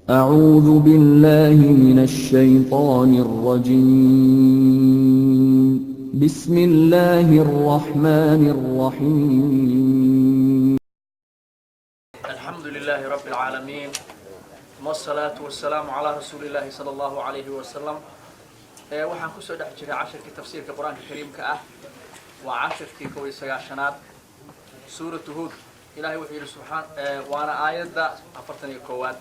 أعوذ بالله من الشيطان الرجيم بسم الله الرحمن الرحيم الحمد لله رب العالمين والصلاة والسلام على رسول الله صلى الله عليه وسلم waxaan ku soo dhex jiray casharkii tafsiirka quraanka kariimka ah waa casharkii 19aad suuratu hud ilaahay wuxuu yiri waana aayada 41aad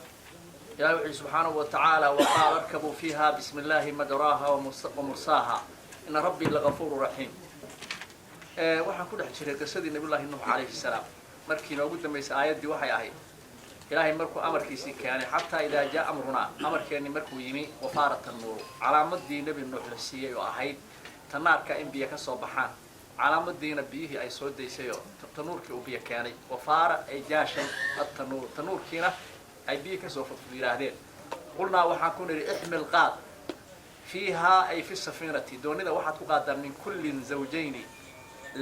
ilaahay wuxuu subhanahu wa ta'ala wa qala arkabu fiha bismillahi majraha wa mursaha inna rabbi laghafurur rahim waxaan ku dhex jiray qisadii nabiyullaahi nuux alayhi salaam markii noogu dambeysay aayadii waxay ahayd ilaahay markuu amarkiisii keenay hatta idaa jaa amruna amarkeeni markuu yimi wafaaratan nuur calaamadii nabi nuux la siiyay oo ahayd tanaarka in biyo ka soo baxaan calaamadiina biyihii ay soo deysay tanuurkii uu biyo keenay wafaara ay jaashay at-tanuur tanuurkiina ay biyo ka soo fududaahdeen qulnaa waxaan ku niri ihmil qaad fiiha ay fi safinati doonida waxaad ku qaadan min kullin zawjayni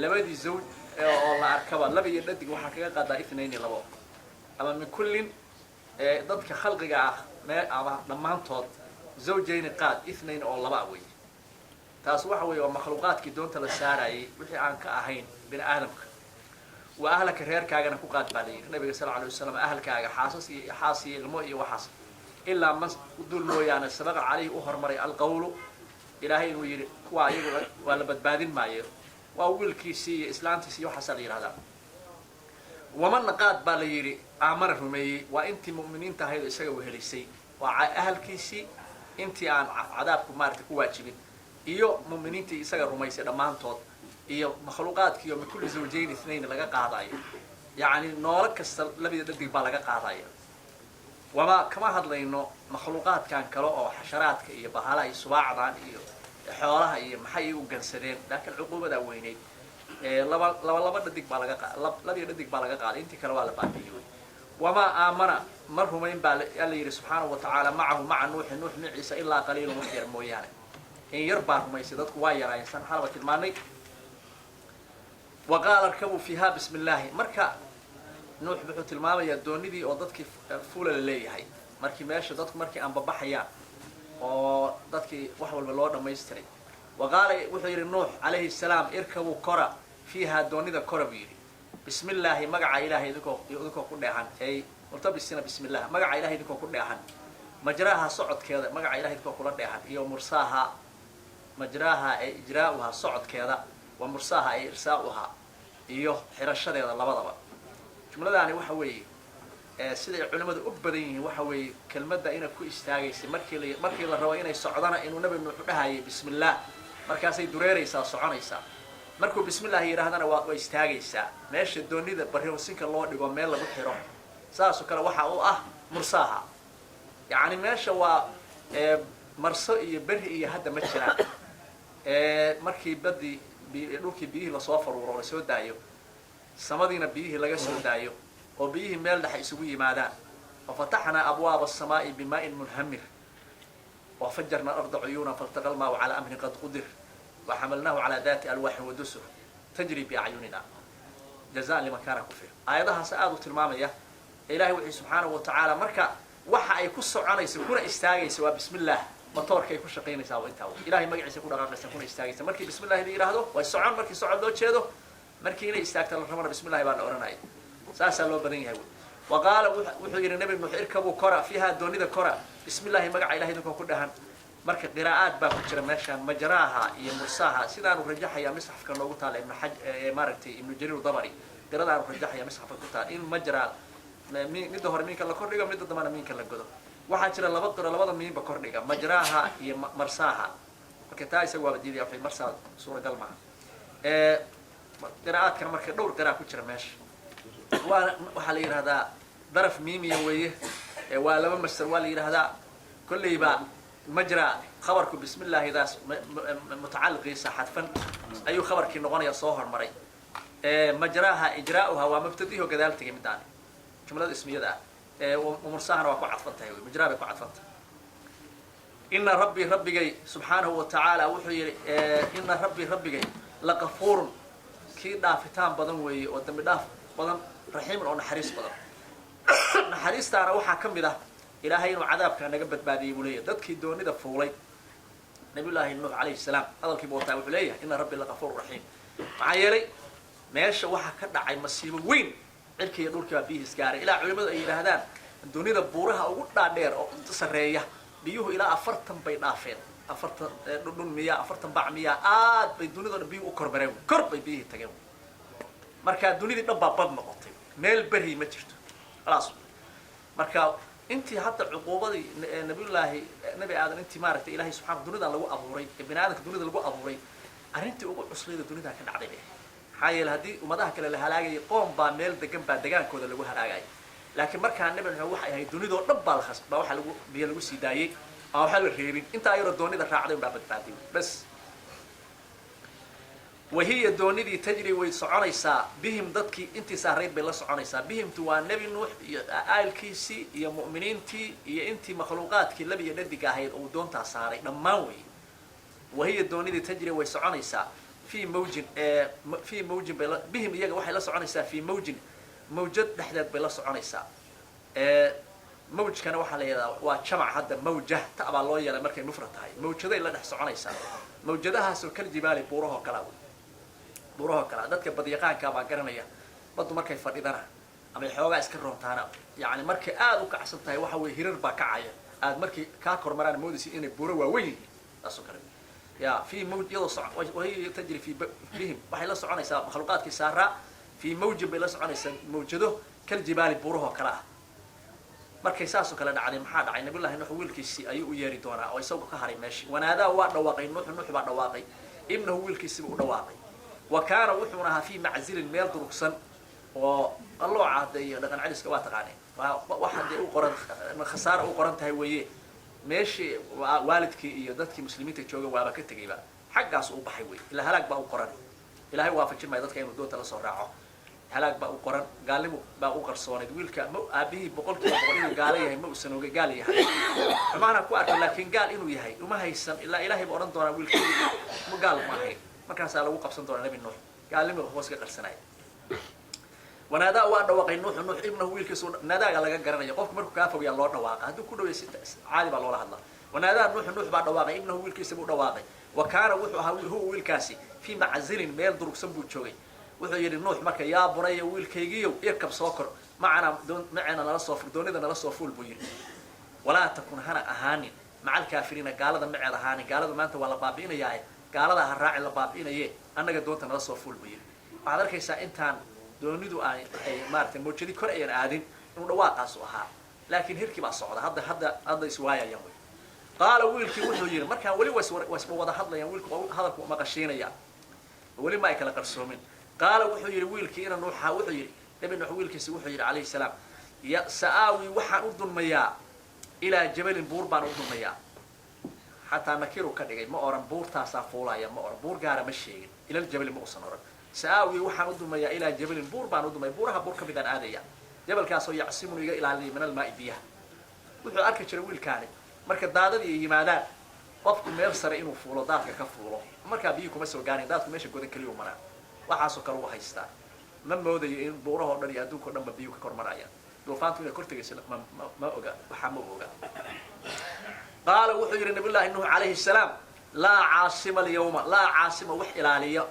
labadii zawj oo la arkaba laba iyo dhadig waxaa kaga qaadaa ifnayni labo ama min kullin dadka khalqiga ah ama dhamaantood zawjayni qaad ifnayn oo laba way taas waxa weeye waa makhluuqaadkii doonta la saarayay wixii aan ka ahayn bini aadamka wa ahlaka reerkaagana ku qaad baa leeyahay nabiga sallallahu alayhi wasallam ahlkaaga xaasi ilmo iyo waxaas ilaa man dul mooyaane sabaqa calayhi u hormaray alqawlu ilaahay inuu yiri kuwa ayagu waa la badbaadin maayo waa wiilkiisii iyo islaantiisii waxaas la yiraahdaa waman qaad baa la yiri aamana rumeeyay waa intii muuminiinta ahayd isaga wehelisay waa ahalkiisii intii aan cadaabku maartay ku waajibin iyo muuminiintii isaga rumaysay dhamaantood iyo makhluuqaadkii oo kulli zawjayn ithnayn laga qaadayo yaani nool kasta labada dhadig baa laga qaadayo wama kama hadlayno makhluuqaadkan kale oo xasharaadka iyo bahalaha iyo subaacdan iyo xoolaha iyo maxay u gansadeen laakiin cuqubada weyneed laba dhadig baa laga labada dhadig baa laga qaaday intii kale waa la baabiyay wama aamana marhumayn baa alla yiri subhanahu wa ta'ala ma'ahu ma'a nuux ciisa illa qaliilun waxyar mooyaane in yar baa rumaysay dadku waa yaraysan halba tilmaanay وقال اركبوا فيها بسم الله marka nuux wuxuu tilmaamaya doonidii oo dadkii fuula leeyahay markii meesha dadku markii aan babaxayaan oo dadkii wax walba loo dhameystiray وقال wuxuu yiri nuux alayhi salaam irkabu kora fiha doonida kora biiri بسم الله magaca ilaahay idinko ku dheehan ay murtabisina بسم الله magaca ilaahay idinko ku dheehan majraha socodkeeda magaca ilaahay idinko kula dheehan iyo mursaha majraha ay ijraa'uha socodkeeda wa mursaha ay irsaa'uha iyo xirashadeeda labadaba jumladani waxa weeye sida culimadu u badan yihiin waxa weeye kelmadda ina ku istaagaysa markii la rabo inay socdana inuu nabi nuux dhahayo bismillaah markaasay dureeraysaa soconaysaa markuu bismillaah yiraahdana waa istaagaysaa meesha doonida barhoosinka loo dhigo meel lagu xiro saasoo kale waxa uu ah mursaha yaani meesha waa marso iyo bari iyo hadda ma jiraan markii badii dhulkii biyihii la soo faruuro la soo daayo samadiina biyihii laga soo daayo oo biyihii meel dhex isugu yimaadaan oo fatahna abwaab as-samaa'i bimaa'in munhamir wa fajjarna arda uyuna faltaqal ma'u ala amrin qad qudir wa hamalnahu ala dhati alwah wa dusur tajri bi a'yunina jazaa liman kana kufir ayadaha saadu tilmaamaya ilaahi wuxuu subhanahu wa ta'ala marka waxa ay ku soconayso kuna istaagayso waa bismillaah motorkay ku shaqeynaysaa waa inta ilaahay magaciisa ku dhaqaaqaysa kuna istaagaysa markii bismillaah la yiraahdo way socon markii socod loo jeedo markii inay istaagto la rabana bismillaah baa la oranay saasa loo badan yahay waqala wuxuu yiri nabi nuux irkabu kora fiha doonida kora bismillaah magaca ilaahay idinko ku dhahan marka qiraa'ad baa ku jira meeshan majraha iyo mursaha sidaan u rajaxaya misxafka loogu taala ibn haj maaragtay ibn jarir dabari qiraa'adaan u rajaxaya misxafka ku taala in majra mid hore minka la kordhigo mid damana minka la godo waxaa jira laba qira labada miinba kordhiga majraha iyo marsaha marka taa isagu waa diiday afay marsaa suuragal ma qiraa'adkan marka dhowr qiraa'ad ku jira meesha waxa la yiraahdaa daraf miimiya weeye waa laba masdar waa la yiraahdaa kulliba majra khabarku bismillaah idaas mutacalliqiisa xadfan ayuu khabarkii noqonaya soo hormaray majraha ijraa'uha waa mubtadihi gadaal tagay midaan jumlada ismiyada ومرساهنا وكو عطفتها مجرابي كو عطفتها إن ربي سبحانه وتعالى وحي إن ربي لغفور كي دافتان بدن وي ودم داف بدن رحيم أو نحريس بدن نحريس تانا وحا كميدا ilaahay inuu cadaabka naga badbaadiyay buu leeyahay dadkii doonida fuulay nabiyullaahi nuux calayhi salaam hadalkii buu wataa wuxuu leeyahay inna rabbi lagafuur raxiim maxaa yeelay meesha waxaa ka dhacay masiibo weyn cirkii iyo dhulkii baa biyihis gaaray ilaa culimmadu ay yidhaahdaan doonida buuraha ugu dhaadheer oo sarreeya biyuhu ilaa 40 bay dhaafeen 40 dhudhun miyaa 40 bac miyaa aad bay dunida dhan biyuhu u kormareen kor bay biyihii tageen markaa dunidii dhan baa bad noqotay meel beri ma jirto khalaas marka intii hadda cuquubadii nabi aadan intii maaragtay ilaahay subxaanahu dunida lagu abuuray bini aadamka dunida lagu abuuray arrintii ugu cuslayda dunida ka dhacday maxaa yeelay haddii ummadaha kale la halaagayay qoom baa meel degan baa degaankooda lagu halaagayay laakiin markaa nabi nuux waxay ahayd dunidoo dhan baa la khasbaa waxa lagu biyo lagu sii daayay ama waxa la reebin intaa ayaro doonida raacday baa badbaaday bas wahiya doonidii tajri way soconaysaa bihim dadkii intii saarayd bay la soconaysaa bihimtu waa nabi nuux iyo aalkiisii iyo mu'miniintii iyo intii makhluuqaadkii laba iyo dhadiga ahayd oo doontaa saaray dhammaan way wahiya doonidii tajri way soconaysaa fi mawjin bay bihim iyaga waxay la soconaysaa fi mawjin mawjad dhexdeed bay la soconaysaa mawjkana waxaa la yidhahdaa waa jamac hadda mawjah ta baa loo yeelay markay mufrad tahay mawjaday la dhex soconaysaa mawjadahaasoo kala jibaali buurahoo kala buurahoo kala dadka badyaqaanka baa garanaya baddu markay fadhidana ama xoogaa iska roontaana yani markay aad u kacsan tahay waxa weeye hirar baa kacaya aad markay kaa kormaraan moodaysa inay buuro waaweyn yihiin taasoo kale ya fi mawj iyadoo wahiya tajri fi bihim waxay la soconaysaa makhluuqaadkii saaraa في موج بلا سعوني موجده كالجبال بوره كلا مركي ساسو كلا دعاني محاد عين نبي الله نوح ويلكيسي أيو ياري دونا أو يسوق كهري ماشي ونادى واد واقي نوح بعد واقي ابنه ويلكيسي واقي وكان وحونها في معزل الميل دركسن والله عاد لكن عدس كوات غاني واحد يقرن خسارة وقرن تهويه ماشي والدك يدتك مسلمين تجوجا وابك تجيبا حق عصو بحوي إلا هلاك بقى قرن إلا هو وافق ما يدتك ينو دوت لصراعه هلاك بقى قرن قالوا بقى قرصوني ويلك أبيه بقول كده بقولين قاليه ما وسنوجا قاليه ما أنا كوارت لكن قال إنه يهي وما هيسن إلا إلهي بقرن دونا ويلك مو قال ما هي ما كان سأله وقف صندوق نبي نوح قال لي هو سكر سناي ونادى واد واقي نوح ابنه ويلك نادى قال لك قرن يقف مركو كافو يا الله واقع هذا كله عادي بالله الله ونادى نوح بعد واقي ابنه ويلك سبو واقي وكان هو ويلكاسي في معزل ميل دروك سنبو جوغي wuxuu yiri nuux marka yaa buray wiilkaygiiyo irkab soo kor macana nala soo furdooninda nala soo fuul buu yiri wala takun hana ahaanin macal kaafiriina gaalada macad ahaanin gaalada maanta waa la baabiinayaa gaalada ha raaci la baabiinaye annaga doonta nala soo fuul buu yiri waxaad arkaysaa intaan doonidu ay maartay mowjadi kor ayaan aadin inuu dhawaaqaas u ahaa laakiin hirkii baa socda hadda iswaayayaan way qaala wiilkii wuxuu yiri markaan wali wasba wada hadlayaan wiilku hadalku ma qashiinaya wali ma ay kala qarsoomin قال وحير ويلك إن نوح وحير نبي نوح ويلك وحير عليه السلام يا سآوي وحى أردن مياه إلى جبل بوربان أردن مياه حتى نكيرو كده ما أورن بور تاسع فولا يا ما أورن بور جارة مشي إلى الجبل مقصنور سآوي وحى أردن مياه إلى جبل بوربان أردن مياه بورها بور كبدان عادية جبل كاسو يعصمون إلى من الماء بيها وحى أركش ويل كان مركز دادة يمادان قفت ميرسر إنه فولا دارك كفولا مركز بيكم مسوا جاني دارك ماشي جودن كل يوم مرة waxaasoo kale u haystaa ma moodayo in buuraha oo dhan iyo adduunka oo dhan ba biyo ka kormarayaan duufaantu inay kortagaysa ma oga waxa ma oga qaala wuxuu yiri nabiyullaahi nuux calayhi salaam laa caasima alyawma laa caasima wax ilaaliya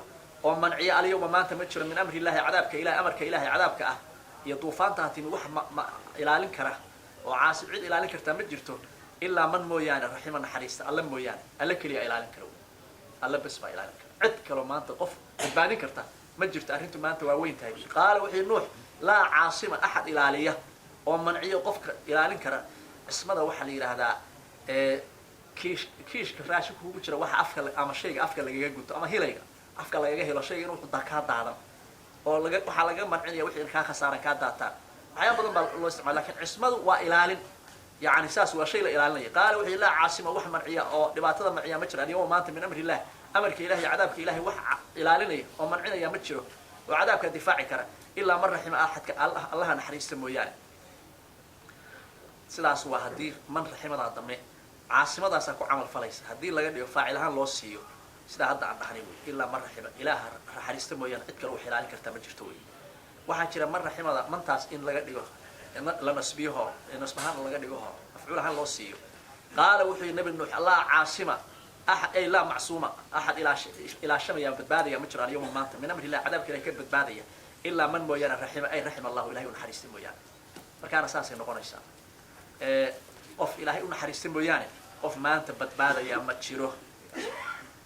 oo manciya alyawma maanta ma jiro min amri illaahi cadaabka ilaahi amarka ilaahi cadaabka ah iyo duufaanta hatimi wax ma ilaalin kara oo caasib cid ilaalin kartaa ma jirto ilaa man mooyaane raxima naxariista alla mooyaane alla keliya ilaalin karo alla bas baa ilaalin kara cid kaloo maanta qof badbaadin karta ma jirto arrintu maanta waa weyn tahay qaala wixii nuux laa caasima axad ilaaliya oo manciyo qofka ilaalin kara ismada waxaa la yidhaahdaa kiishka raashinku ugu jira waxa afka ama shayga afka lagaga gunto ama hilayga afka lagaga helo shayga inuu kaa daadan oo waxaa laga mancinaya wixii kaa khasaaran kaa daataan waxyaaba badan baa loo isticmaala laakiin cismadu waa ilaalin يعني ساس وشيء لا إلهي قال وحي الله عاصمة وح مرعية أو دبعتها مرعية مجرى اليوم ما أنت من أمر الله أمرك إلهي عذابك إلهي وح إلهي ومنعنا يا مجره وعذابك دفاعي كره إلا مرة حين أحد الله نحريس سمويان سلاس وهدير من رحمة الله ضمن عاصمة ذا سكو عمل فليس هدير لقد يفاعلها الله سيو سلا هذا عن حنيوي إلا مرة رحمة إله حريس سمويان إتكلوا حلال كرتا مجرتوي وحكي مرة رحمة الله من تاس إن لقد يوه لنسبيها نسبها لقد يوها مفعول هان لو سيو قال وحي النبي نوح الله عاصمة أحد أي لا معصومة أحد إلى شم يا بدبادية مجرى اليوم ما من أمر الله عذاب كذا كذب بدبادية إلا من مويانا رحم الله إلهي ونحرست مويانا فكان أساسا نقول إنسان of ilaahay u naxariistin mooyaane qof maanta badbaadaya ma jiro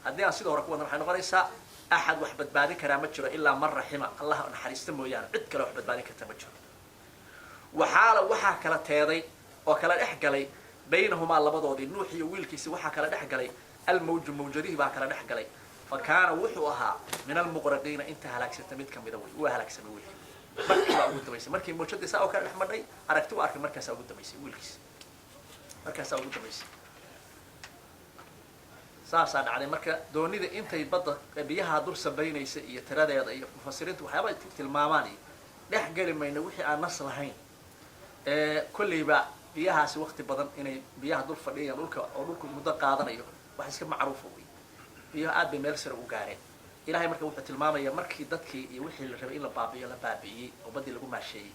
haddii aan sidoo hore ku wadna waxay noqonaysaa axad wax badbaadin karaa ma jiro ilaa man raxima allah u naxariista mooyaane cid kale wax badbaadin karta ma jiro waxaa kala teeday oo kala dhex galay baynahumaa labadoodii nuux iyo wiilkiisi waxaa kala dhex galay almawju mawjadihi baa kala dhex galay fa kaana wuxuu ahaa min almuqraqiina inta halaagsanta mid kamida wey waa halaagsamay wiilkii markii baa ugu dambaysay markii mawjadii saa oo kala dhex madhay aragti u arkay markaasaa ugu dambaysay wiilkiisi markaasaa ugu dambaysay saasaa dhacday marka doonida intay badda biyaha dul sabaynaysa iyo tiradeeda iyo mufasiriintu waxyaaba tilmaamaan iyo dhex geli mayna wixii aan nas lahayn kolleyba biyahaasi waqti badan inay biyaha dul fadhiyaan dhulku muddo qaadanayo wax iska macruufa wey biyaha aad bay meel sare u gaareen ilaahay marka wuxuu tilmaamaya markii dadkii iyo wixii la rabay in la baabi'iyo la baabi'iyey oo baddii lagu maasheeyey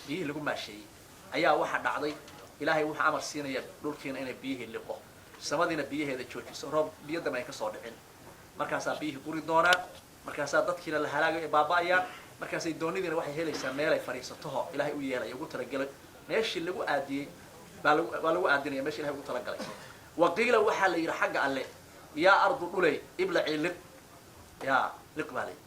biyihii lagu maasheeyey ayaa waxaa dhacday ilaahay wuxuu amar siinaya dhulkiina inay biyihii liqo samadiina biyaheeda joojiso roob biyadama ay ka soo dhicin markaasaa biyihii guri doonaan markaasaa dadkiina la halaagayo ay baaba'ayaan markaasay doonidiina waxay helaysaa meelay fadhiisatoho ilaahay u yeelay ugu talagalay meeshii lagu aadiyey waa lagu aadinaya meeshii ilahay ugu talagalay waqiila waxaa la yidhi xagga alle yaa ardu dhuley iblacii liq yaa liq baa lay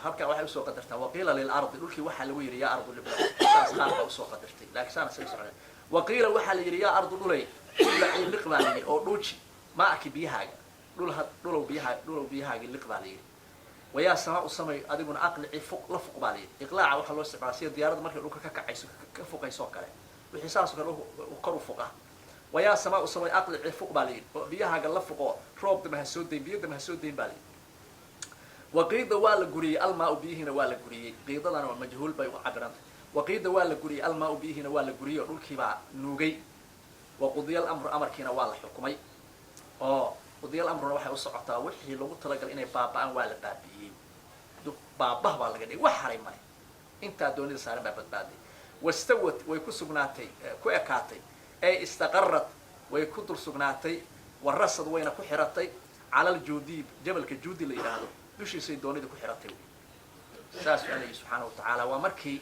halkan waxay usoo qadartaa waqiila lilardi dhulkii waxaa lagu yidhi yaa ardu liblaci saas qaar baa usoo qadartay laakiin saana sii socdeen waqiila waxaa la yidhi yaa ardu dhuley iblacii liq baa la yidhi oo dhuuji ma arki biyahaaga dhulow biyahaagi liq baa la yidhi wayaa samaa u samay adiguna aqlici la fuq baa la yidhi iqlaaca waxaa loo isticmaala sida diyaaradda markay dhulka ka kacayso ka fuqayso kale wixii saasoo kale kor u fuqa wayaa samaa u samay aqlici fuq baa la yidhi oo biyahaaga la fuqo roob dama ha soo dayn biyo dama ha soo dayn baa la yidhi waqiida waa la guriyey almaa biyihiina waa la guriyey qiidadana waa majhuul bay u cabiranta waqiida waa la guriyey almaa biyihiina waa la guriyey oo dhulkiibaa nuugay waqudiya alamru amarkiina waa la xukumay oo qudiya alamruna waxay u socotaa wixii lagu talagalay inay baaba'aan waa la baabi'iyey baabah baa laga dhigay wax haray male intaa doonida saaran baa badbaaday wastawat way ku sugnaatay ku ekaatay ay istaqarrat way ku dul sugnaatay warasad wayna ku xiratay cala aljuudi jabalka juudi la yidhaahdo dushiisay doonida ku xiratay saas Ilaahay subxaanahu wa ta'aala waa markii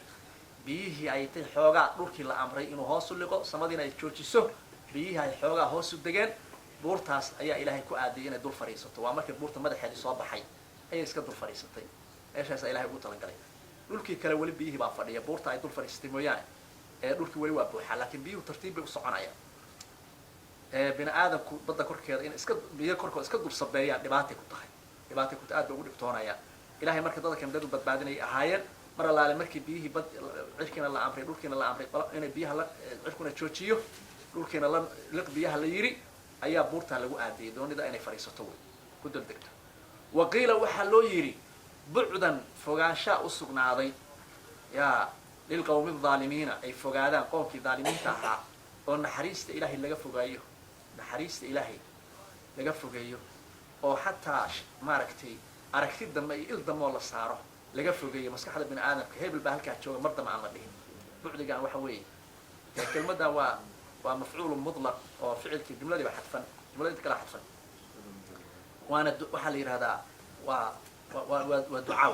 biyihii ay tay xoogaa dhulkii la amray inuu hoos u liqo samadiina ay joojiso biyihii ay xoogaa hoos u degeen buurtaas ayaa ilaahay ku aadiyay inay dul fariisato waa markii buurta madaxeedii soo baxay ayay iska dul fariisatay meeshaas ilaahay ugu talagalay dhulkii kale weli biyihii baa fadhiya buurta ay dul fariisatay mooyaane dhulkii weli waa buuxa laakiin biyuhu tartiib bay u soconayaan bini aadamku badda korkeeda in iska biyo korkooda iska dul sabeeyaan dhibaatay ku tahay aad bay ugu dhibtoonayaan ilaahay marka dadka dadu badbaadinay ahaayeen mar allaale markii biyihii bad cirkiina la amray dhulkiina la amray inay biyaha cirkuna joojiyo dhulkiina la liq biyaha la yiri ayaa buurta lagu aadiyay doonida inay fariisato way ku daldegto waqiila waxaa loo yiri bucdan fogaansha u sugnaaday yaa lilqawmi dhaalimiina ay fogaadaan qoomkii dhaalimiinta ahaa oo naxariista ilaahay laga fogeeyo oo xataa maaragtay aragti dambe iyo il dambe oo la saaro laga fogeeyo maskaxda bini aadamka hebel baa halkaa jooga mar dambe aan la dhihin bucdigan waxa weeye kelmadan waa mafcuul mudlaq oo ficilkii jumladii ba xadfan jumladii kala xadfan waana waxa la yiraahdaa waa ducaaw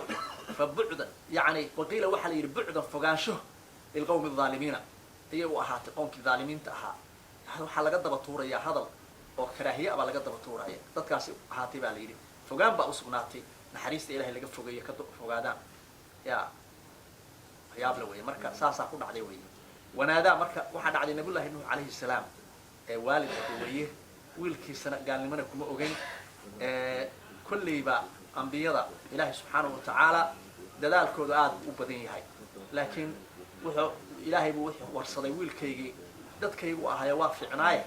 fa bucdan yani waqiila waxa la yiri bucdan fogaansho lilqawmi dhaalimiina ayay u ahaatay qoomkii dhaalimiinta ahaa waxaa laga daba tuurayaa hadal oo karaahiye baa laga daba tuuraya dadkaasi ahaatay baa la yiri fogaan baa u sugnaatay naxariista ilaahay laga fogeeyo ka fogaadaan yaa yaab la weeye marka saasaa ku dhacday weeye wanaadaa marka waxaa dhacday nabiyullaahi nuux calayhi salaam waalidka weeye wiilkiisana gaalnimana kuma ogeyn kolleyba ambiyada ilaahay subxaanahu wa tacaala dadaalkooda aad u badan yahay laakiin wuxuu ilaahay buu wuxuu warsaday wiilkaygii dadkaygu ahaya waa fiicnaaye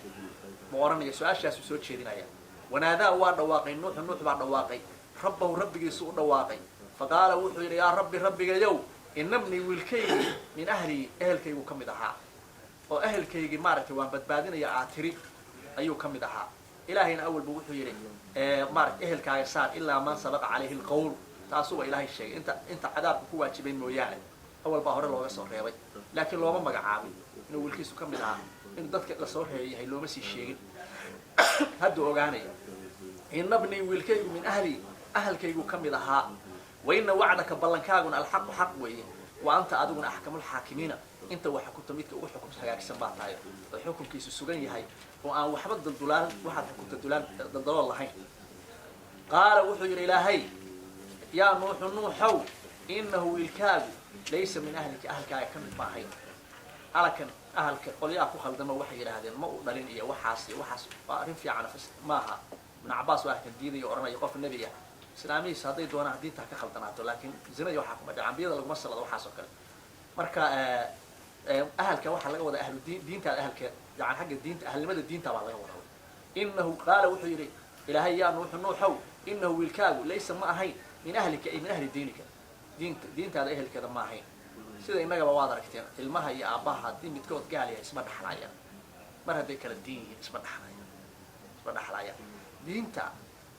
ma oranaya su-aashaasu soo jeedinaya wanaadaa waa dhawaaqay nuux baa dhawaaqay rabbahu rabbigiisu u dhawaaqay faqaala wuxuu yidhi yaa rabbi rabbigayow inabnii wiilkaygii min ahlii ehelkaygu ka mid ahaa oo ehelkaygii maaragtay waan badbaadinaya aatiri ayuu ka mid ahaa ilaahayna awalba wuxuu yidhi maaragtay ehelkaaga saar ilaa man sabaqa calayhi alqawl taasuba ilaahay sheegay inta cadaabka ku waajibayn mooyaane awal baa hore looga soo reebay laakiin looma magacaabin inuu wiilkiisu ka mid ahaa in dadka la soo reeyahay looma sii sheegin hadduu ogaanaya inna ibnii wiilkaygu min ahli ahalkaygu ka mid ahaa wa inna wacdaka ballankaaguna alxaqu xaq weeye wa anta adiguna axkamul xaakimiina inta waxa ku tamidka ugu xukum hagaagsan baa tahay oo xukunkiisu sugan yahay oo aan waxba daldulaan waxaad xukunta daldalool lahayn qaala wuxuu yidhi ilaahay yaa nuuxu nuuxow innahu wiilkaagu laysa min ahlika ahalkaaga ka mid maahay alakan ahalka qolyaha ku khaldama waxay yidhaahdeen ma u dhalin iyo waxaas waa arrin fiican maaha ibn cabbaas waa kan diidayo odhanaya qof nebi ah islaamihiisa hadday doonaan diinta ka khaldanaato laakiin zinadii waxaa kuma dhaca ambiyada laguma salado waxaas oo kale marka ahalka waxaa laga wadaa ahlu diintaada ahalkeed yani xagga diinta ahalnimada diinta baa laga wadaa innahu qaala wuxuu yidhi ilaahay yaa nuuxu nuuxow innahu wiilkaagu laysa ma ahayn min ahlika ay min ahli diinika diintaada ehelkeeda ma ahayn sida innagaba waad aragteen ilmaha iyo aabbaha haddii midkood gaal yahay isma dhaxlaayaan mar hadday kala diin yihiin isma dhaxlaayaan diinta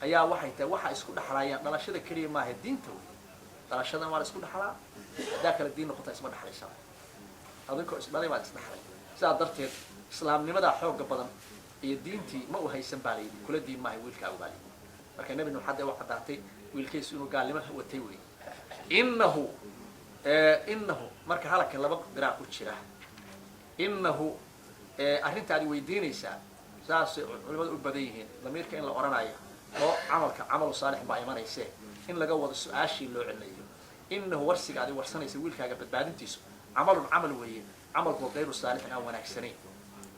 ayaa waxay tahay waxa isku dhaxlaayaan dhalashada keliya maaha diinta wey dhalashadan waa la isku dhaxlaa haddaa kala diin noqota isma dhaxlaysaa adinkoo isdhalay baad isdhaxlay sidaa darteed islaamnimadaa xooga badan iyo diintii ma u haysan baa layidhi kula diin maahay wiilkaagu baa layidhi marka nebi nuux hadda u caddaatay wiilkiisu inuu gaalnimo watay wey innahu marka halaka laba qiraaq ku jira innahu arrintaadi weydiinaysaa saasay culimadu u badan yihiin damiirka in la odhanayo oo camalu saalix baa imanayse in laga wado su-aashii loo celinayo innahu warsigaadi warsanaysa wiilkaaga badbaadintiisu camalun camal weeye camalkoo kayru saalixin aan wanaagsanayn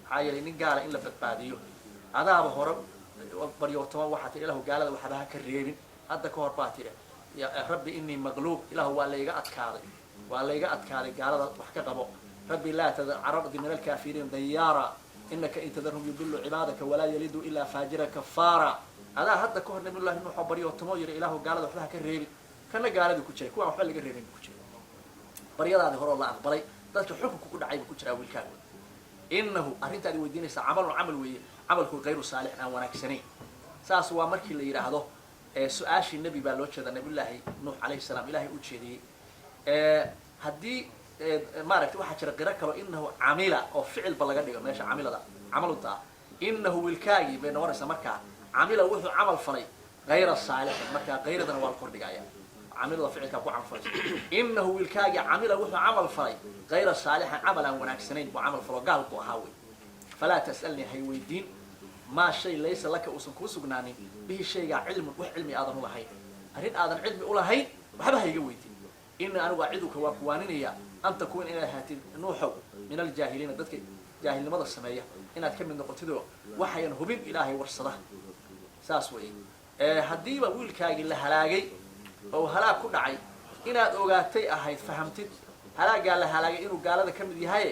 maxaa yeelay nin gaala in la badbaadiyo adaaba hore baryootama waxaa tihi ilahu gaalada waxba ha ka reebin hadda ka hor baa tidhi rabbi inii maqluub ilahu waa layga adkaaday gaalada wax ka qabo rabbi laa tadar carabdi min alkaafiriin dayaara inaka in tadarhum yudillu cibaadaka walaa yalidu ilaa faajira kafaara adaa hadda ka hor nabiyullahi nuuxoo baryootamoo yidhi ilahu gaalada waxba ha ka reebin kana gaaladii ku jiray kuwaan waxba laga reebin ku jiray baryadaadii horoo la aqbalay dadka xukunka ku dhacay buu ku jiraa wiilkaaga innahu arrintaadi weydiinaysaa camalun camal weeye camalku kayru saalix aan wanaagsanayn saas waa markii la yidhaahdo su-aashii nebi baa loo jeedaa nabiyullaahi nuux calayhi salaam ilaahay u jeediyey haddii maaragtay waxaa jira qiro kaloo innahu camila oo ficilba laga dhigo meesha camilada camalunta ah innahu wiilkaagii bay noqonaysaa markaa camila wuxuu camal falay hayra saalixin markaa hayradana waa la kordhigaya camilada ficilkaa ku camal falaysa innahu wiilkaagii camila wuxuu camal falay hayra saalixin camal aan wanaagsanayn buu camal falo gaal buu ahaa wey falaa tas'alnii hay weydiin maa shay laysa laka uusan kuu sugnaanin bihi shaygaa cilmun wax cilmi aadan u lahayn arrin aadan cilmi u lahayn waxba hayga weydiin ina anigu aciduka waa kuwaaninaya an takuuna inaad ahaatid nuuxow min aljaahiliina dadka jaahilnimada sameeya inaad ka mid noqotidoo waxayan hubin ilaahay warsada saas weeye haddiiba wiilkaagii la halaagay oo halaag ku dhacay inaad ogaatay ahayd fahamtid halaagaa la halaagay inuu gaalada ka mid yahaye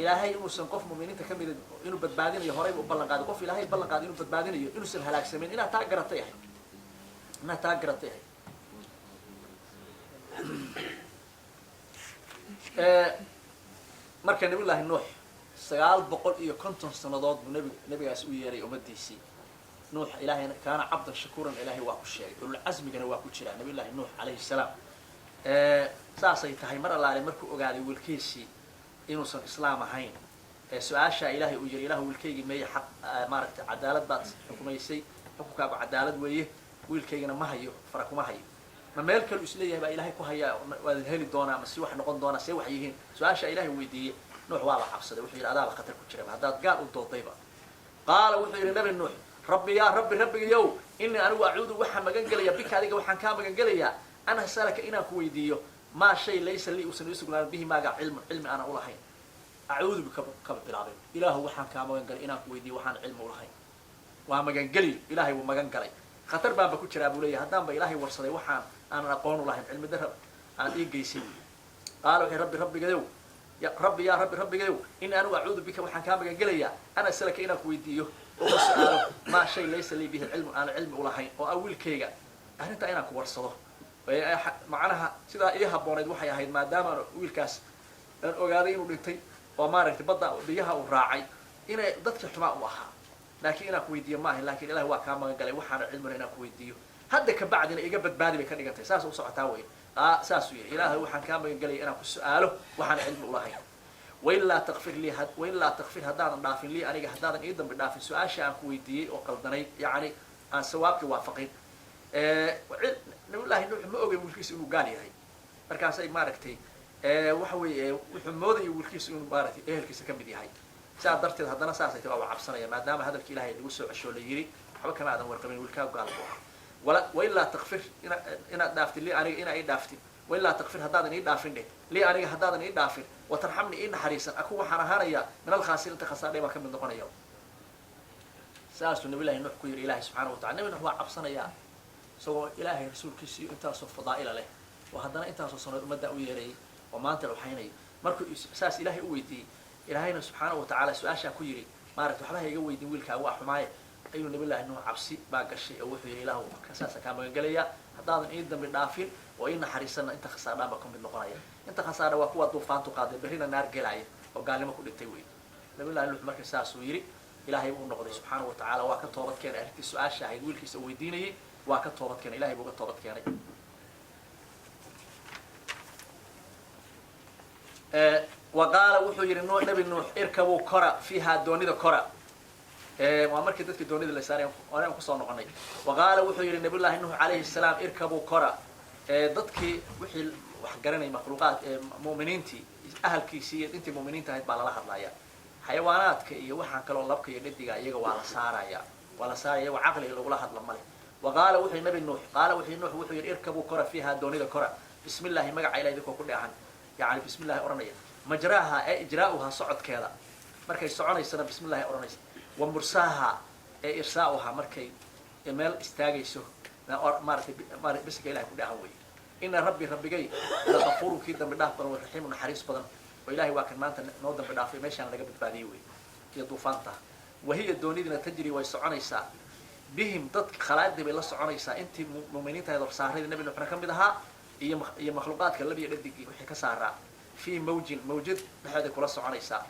ilaahay inuusan qof muminiinta ka mida inuu badbaadinayo horayba u ballan qaaday qof ilaahay ballan qaaday inuu badbaadinayo inuusan halaagsameyn inaad taa garatay ahayd marka nabiyullaahi nuux 950 sanadood buu nabigaas u yeeray ummadiisii nuux ilaahayna kaana cabdan shakuuran ilaahay waa ku sheegay ulul casmigana waa ku jiraa nabiyullaahi nuux calayhi salaam saasay tahay mar allaale markuu ogaaday wiilkiisii inuusan islaam ahayn su-aashaa ilaahay uu yiri ilahu wiilkaygii meeye xaq maaragtay cadaalad baad xukumaysay xukunkaagu cadaalad weeye wiilkaygana ma hayo fara kuma hayo ma meel kalu isleeyahay baa ilaahay ku hayaa waad heli doonaa ma si wax noqon doonaa see wax yihiin su-aashaa ilaahay weydiiyey nuux waa la cabsaday wuxuu yidhi adaaba khatar ku jiraba haddaad gaal u doodayba qaala wuxuu yidhi nabi nuux rabbi yaa rabbigayow inii anigu acuudu waxaan magan gelaya bika adiga waxaan kaa magan gelayaa an asalaka inaan ku weydiiyo maa shay laysa lii uusan ii sugnaanin bihi maaga cilmi aanan ulahayn acuudu bika kaba bilaabay ilaahu waxaan kaa magan galay inaan ku weydiiyo waxaan cilmi ulahayn waa magangeli ilaahay wuu magan galay khatar baanba ku jiraa buu leeyahay haddaanba ilaahay warsaday waxaan aanan aqoon ulahayn cilmi dara aan ii geysay qaala waxay rabbigayow rabbi yaa rabbigayow inii anigu acuudu bika waxaan kaa magan gelayaa an asalaka inaan ku weydiiyo oo ku su-aalo maa shay laysa lii bihi cilmun aanan cilmi ulahayn oo wiilkayga arrintaa inaan ku warsado macnaha sidaa ii habboonayd waxay ahayd maadaama wiilkaas aan ogaaday inuu dhintay oo maaragtay badda biyaha uu raacay inay dadka xumaa u ahaa laakiin inaan ku weydiiyo maaha laakiin ilahi waa kaa magan galay waxaana cilmina inaan ku weydiiyo hadda ka bacdina iga badbaadi bay ka dhigantay saas u socotaa wey saasuu yidhi ilaahay waxaan kaa magan galaya inaan ku su-aalo waxaana cilmi ulahayn wailaa takfir haddaadan dhaafin lii aniga haddaadan ii dambi dhaafin su-aasha aan ku weydiiyey oo qaldanay yani aan sawaabkii waafaqin nabiyullaahi nuux ma ogeyn wiilkiisa inuu gaal yahay markaasay maaragtay waxa weeye wuxuu moodaya wiilkiisa inuu maaragtay ehelkiisa ka mid yahay sidaa darteed haddana saasay tahay waa cabsanaya maadaama hadalka ilahay lagu soo ceshoo la yiri waxba kama aadan warqabin wiilkaa gaal buu ahaa wailaa takfir inaad dhaaftid lii aniga inaa ii dhaaftid wailaa takfir haddaadan ii dhaafin dheh lii aniga haddaadan ii dhaafin watarxamni ii naxariisan aku waxaan ahaanayaa min alkhaasiriinta khasaadhay baan ka mid noqonaya saasuu nabiyullaahi nuux ku yidhi ilaahay subxaana watacala nabi nuux waa cabsanayaa isagoo ilaahay rasuulkiisa iyo intaasoo fadaa'ila leh oo haddana intaasoo sanood ummaddaa u yeerayay oo maanta la waxaynayo markuu saas ilaahay u weydiiyey ilaahayna subxaana watacaala su-aashaa ku yidhi maaragta waxba ha iga weydin wiilkaaga waa xumaaye ayuu nabiyullaahi nuux cabsi baa gashay oo wuxuu yidhi ilaahu saasa kaa magangelayaa haddaadan ii dambi dhaafin oo ii naxariisanna inta khasaadhaan baa ka mid noqonaya inta khasaadha waa kuwa duufaantu qaaday berrina naar gelaya oo gaalnimo ku dhintay wey nabiyullahi nuux marka saasuu yidhi ilaahay buu noqday subxaana watacaala waa ka toobad keenay arrintii su-aasha ahayd wiilkiisa u weydiinayay waa ka toobad keenay ilahay buu ka toobad keenay wa qaala wuxuu yidhi nabi nuux irkabuu kora fiihaa doonida kora waa markii dadkii doonida la saaray aan kusoo noqonay wa qaala wuxuu yidhi nabiyullaahi nuux calayhi salaam irkabuu kora dadkii wixii wax garanay makhluuqaad mu'miniintii ahalkiisii iyo intii mu'miniinta ahayd baa lala hadlaya xayawaanaadka iyo waxaan kaloo labka iyo dhadiga iyaga waa la saaraya iyagoo caqliga lagula hadla male wa qaala wuxuu nabi nuux wuxuu yidhi irkabuu kora fiihaa doonida kora bismi llaahi magaca ilahay idinkoo ku dheehan yani bismi llahi odhanaya majraaha ee ijraa'uhaa socodkeeda markay soconaysana bismi llahi odhanaysa wa mursaaha ee irsaa'uhaa markay meel istaagayso maaratay bisinka ilahay ku dheehan wey ina rabbigay laqafuurun kii dambi dhaaf badan raxiimu naxariis badan oo ilahay waa kan maanta noo dambi dhaafay meeshaan laga badbaadiyey wey iyo duufaanta wahiya doonidiina tajri way soconaysaa bihim dadka khalaa'idii bay la soconaysaa intii mu'miniinta ahayd oo saarayda nabi nuuxna ka mid ahaa iyo makhluuqaadka labiyo dhadigii wixii ka saaraa fii mawjin mawjad dhexeeday kula soconaysaa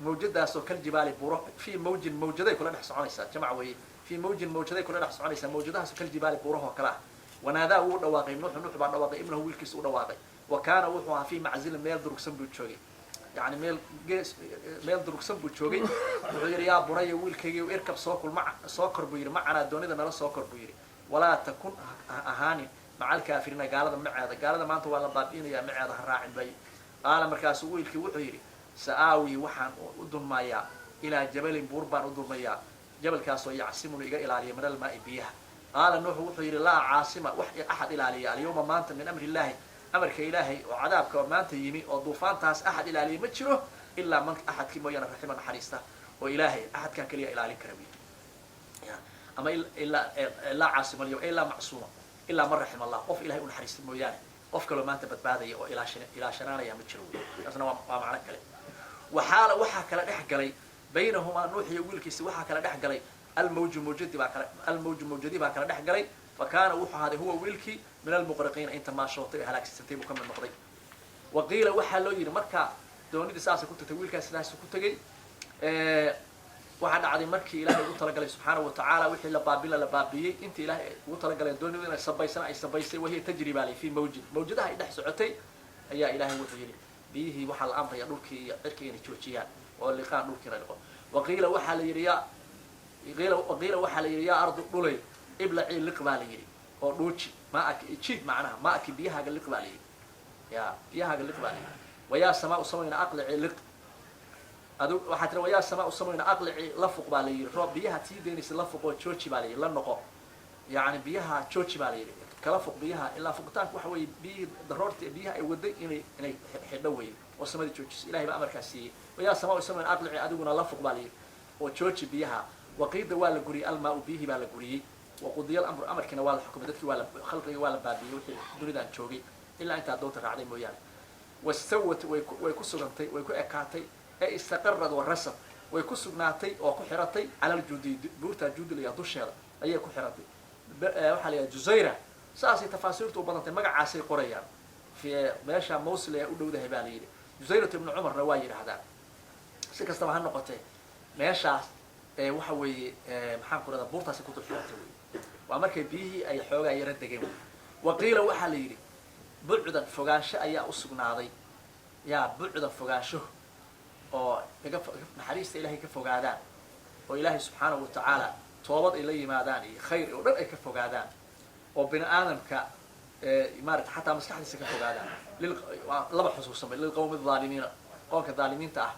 mawjadaasoo kal jibaali buro fii mawjin mawjaday kula dhex soconaysaa jamac weeye fii mawjin mawjaday kula dhex soconaysaa mawjadahaasoo kal jibaali burahoo kale ah wanaadaa wuu dhawaaqay nuux baa dhawaaqay ibnahu wiilkiisa u dhawaaqay wa kaana wuxuu ahaa fii maczilin meel durugsan buu joogay yani meel durugsan buu joogay wuxuu yidhi yaa bunaya wiilkaygiiu irkab soo kor buu yidhi macanaa doonida nala soo kor buu yidhi walaa takun ahaanin maca alkaafiriina gaalada maceeda gaalada maanta waa la baabi'inayaa maceeda ha raacin bay qaala markaasuu wiilkii wuxuu yidhi sa'aawi waxaan u dulmayaa ilaa jabalin buur baan u dulmayaa jabalkaasoo yacsimunu iga ilaaliya min almaa'i biyaha qaala nuuxu wuxuu yidhi laa caasima wax axad ilaaliya alyawma maanta min amri illaahi amarka ilaahay oo cadaabka maanta yimi oo duufaantaas axad ilaaliya ma jiro ilaa man axadkii mooyaane raxima naxariista oo ilaahay axadkaa keliya ilaalin kara wy ama laa caasima alyawm ilaa macsuuma ilaa man raxima allah qof ilahay u naxariista mooyaane qof kaloo maanta badbaadaya oo ilaashanaanaya ma jiro wy taasna waa macno kale waxaa kala dhex galay baynahumaa nuux iyo wiilkiisa waxaa kala dhex galay almawju mawjadii baa kala dhex galay fa kaana wuxuu ahaaday huwa wiilkii min almuqriqiina inta maashootay ee halaagsisantay buu ka mid noqday wa qiila waxaa loo yidhi marka doonidii saasay ku tagtay wiilkaas sidaas ku tegay waxaa dhacday markii ilaahay ugu talagalay subxaana watacaala wixii la baabiyey intii ilaahay ugu talagalay doonidu inay sabaysana ay sabaysay wahiya tajri baa lay fii mawjin mawjadaha ay dhex socotay ayaa ilaahay wuxuu yidhi biyihii waxaa la amraya dhulkii iyo cirkii inay joojiyaan oo liqaan dhulkiina liqo waqiila waxaa la yidhi yaa ardu dhulay iblacii liq baa la yidhi oo dhuuji jiid macnaha maaki biyahaaga liq baa la yidhi biyahaaga liq baa la yidhi wayaa samaa u samayna aqlici liq waxaa tira wayaa samaa u samayna aqlici la fuq baa la yidhi roob biyaha tii deynaysa la fuq oo jooji baa la yidhi la noqo yani biyaha jooji baa la yidhi kala fuq biyaha ilaa fuqitaanku waxa weeye biyihii daroortii biyaha ay waday inay xidho weeye oo samadii joojiso ilahay baa amarkaas siiyey wayaa samaa u samayna aqlici adiguna la fuq baa la yidhi oo jooji biyaha waqiida waa la guriyey almaa biyihii baa la guriyey waqudiya alamru amarkiina waa la xukumay dadkii khalqigii waa la baabiyey wixii dunidaan joogay ilaa intaa doonta raacday mooyaane wastawat way ku sugantay way ku ekaatay ee istaqarad warasad way ku sugnaatay oo ku xiratay cala aljuudi buurtaa juudilaya dusheeda ayay ku xiratay waxaa la yidhaha juzayra saasay tafaasiirtu u badantay magacaasay qorayaan meesha mawsil ayaa u dhowdahay baa la yidhi juzayratu ibnu cumarna waa yidhaahdaan si kastaba ha noqotee meeshaas waxa weeye maxaan ku rahdaa buurtaasi ku dul xiratay wey waa markay biyihii ay xoogaa yara degeen wey waqiila waxaa la yidhi bucdan fogaansho ayaa u sugnaaday yaa bucda fogaansho oo naxariista ilaahay ka fogaadaan oo ilaahay subxaanahu watacaala toobad ay la yimaadaan iyo khayr oo dhan ay ka fogaadaan oo bini aadamka maarata xataa maskaxdiisa ka fogaadaan laba xusuusamay lilqawmi aalimiina qoonka daalimiinta ah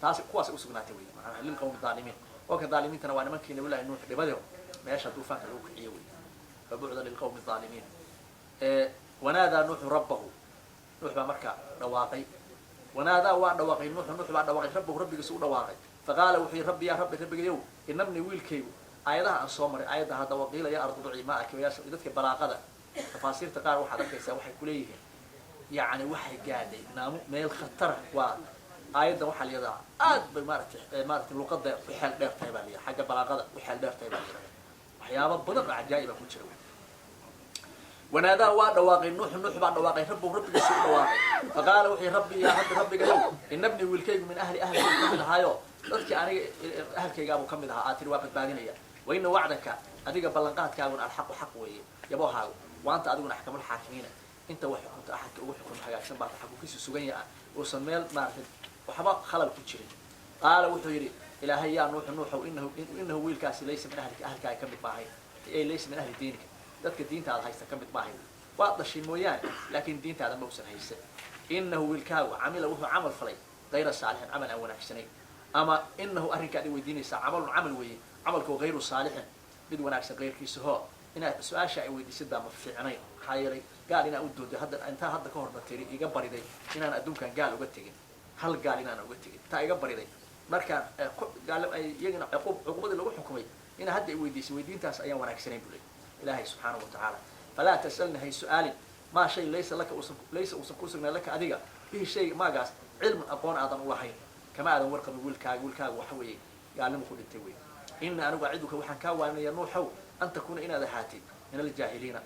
taasi kuwaas u sugnaatay wey macnaha lilqawmi aalimiin qoonka daalimiintana waa nimankii nabiyullaahi nuux dhibadeo meesha duufaanka lagu kiciyo wey fabucda lilqawmi aalimiin wanaadaa nuuxu rabbahu nuux baa marka dhawaaqay wanaadaa waa dhawaaqay nuux baa dhawaaqay rabbahu rabbigiisa u dhawaaqay faqaala wuxuu yihi rabbi yaa rabbi rabbigayow inabni wiilkaygu aayadaha aan soo maray aayadda hadda waqiila ya ardu duci maaka dadka balaaqada tafaasiirta qaar waxaad arkaysaa waxay kuleeyihiin yani waxay gaadhay naamu meel khatara waa aayaddan waxaa layidhaha aad bay maaratay luqada u xeel dheer tahay baa layidhaha xagga balaaqada u xeel dheer tahay baa layidhaha waxyaaba badan oo cajaa'iba ku jira wanaadaa waa dhawaaqay nuux baa dhawaaqay rabbahu rabbigiisa u dhawaaqay faqaala wuxuu rabbi yaa rabbi rabbigayow inabni wiilkaygu min ahlkayga kamid ahaayo dadkii aniga ahalkaygaabuu kamid ahaa aad tiri waa badbaadinaya waina wacdaka adiga ballanqaadkaaguna alxaqu xaq weeye yaboohaagu waanta adiguna axkamulxaakimiina inta wax xukunta axadka ugu xukun hagaagsan baa xakukiisu sugan yaha uusan meel maaratay waxba khalal ku jirin qaala wuxuu yidhi ilaahay yaa nuuxow inahu wiilkaasi laysa min ahlika ahalkaaga kamid maahay ay laysa min ahli diinika dadka diintaada haysta kamid maahay waad dhashay mooyaane laakiin diintaada ma usan haysan inahu wiilkaagu camila wuxuu camal falay gayra saalixin camal aan wanaagsanayn ama inahu arrinkaad i weydiinaysaa camalun camal weeye camalku gayru saalixin mid wanaagsan kayrkiisa hoo inaad su-aasha ay weydiisad baa ma fiicnayn maxaa yeelay gaal inaan u dooday intaa hadda ka horna tiri iga bariday inaan adduunkan gaal uga tegin hal gaal inaan uga tegin intaa iga bariday markaan iyagana cuqubadii lagu xukumay inaa hadda i weydiisay weydiintaas ayaan wanaagsanayn bu ley ilaahay subxaanahu watacaala falaa tasalni hay su-aalin maa shay laysa uusan ku sugnaa laka adiga bihi shay maagaas cilmun aqoon aadan u lahayn kama aadan warqabin wiilkaaga waxa weeye gaalnimo ku dhintay wey ina anigu aciduka waxaan kaa waaninaya nuuxow an takuuna inaad ahaatid min aljaahiliina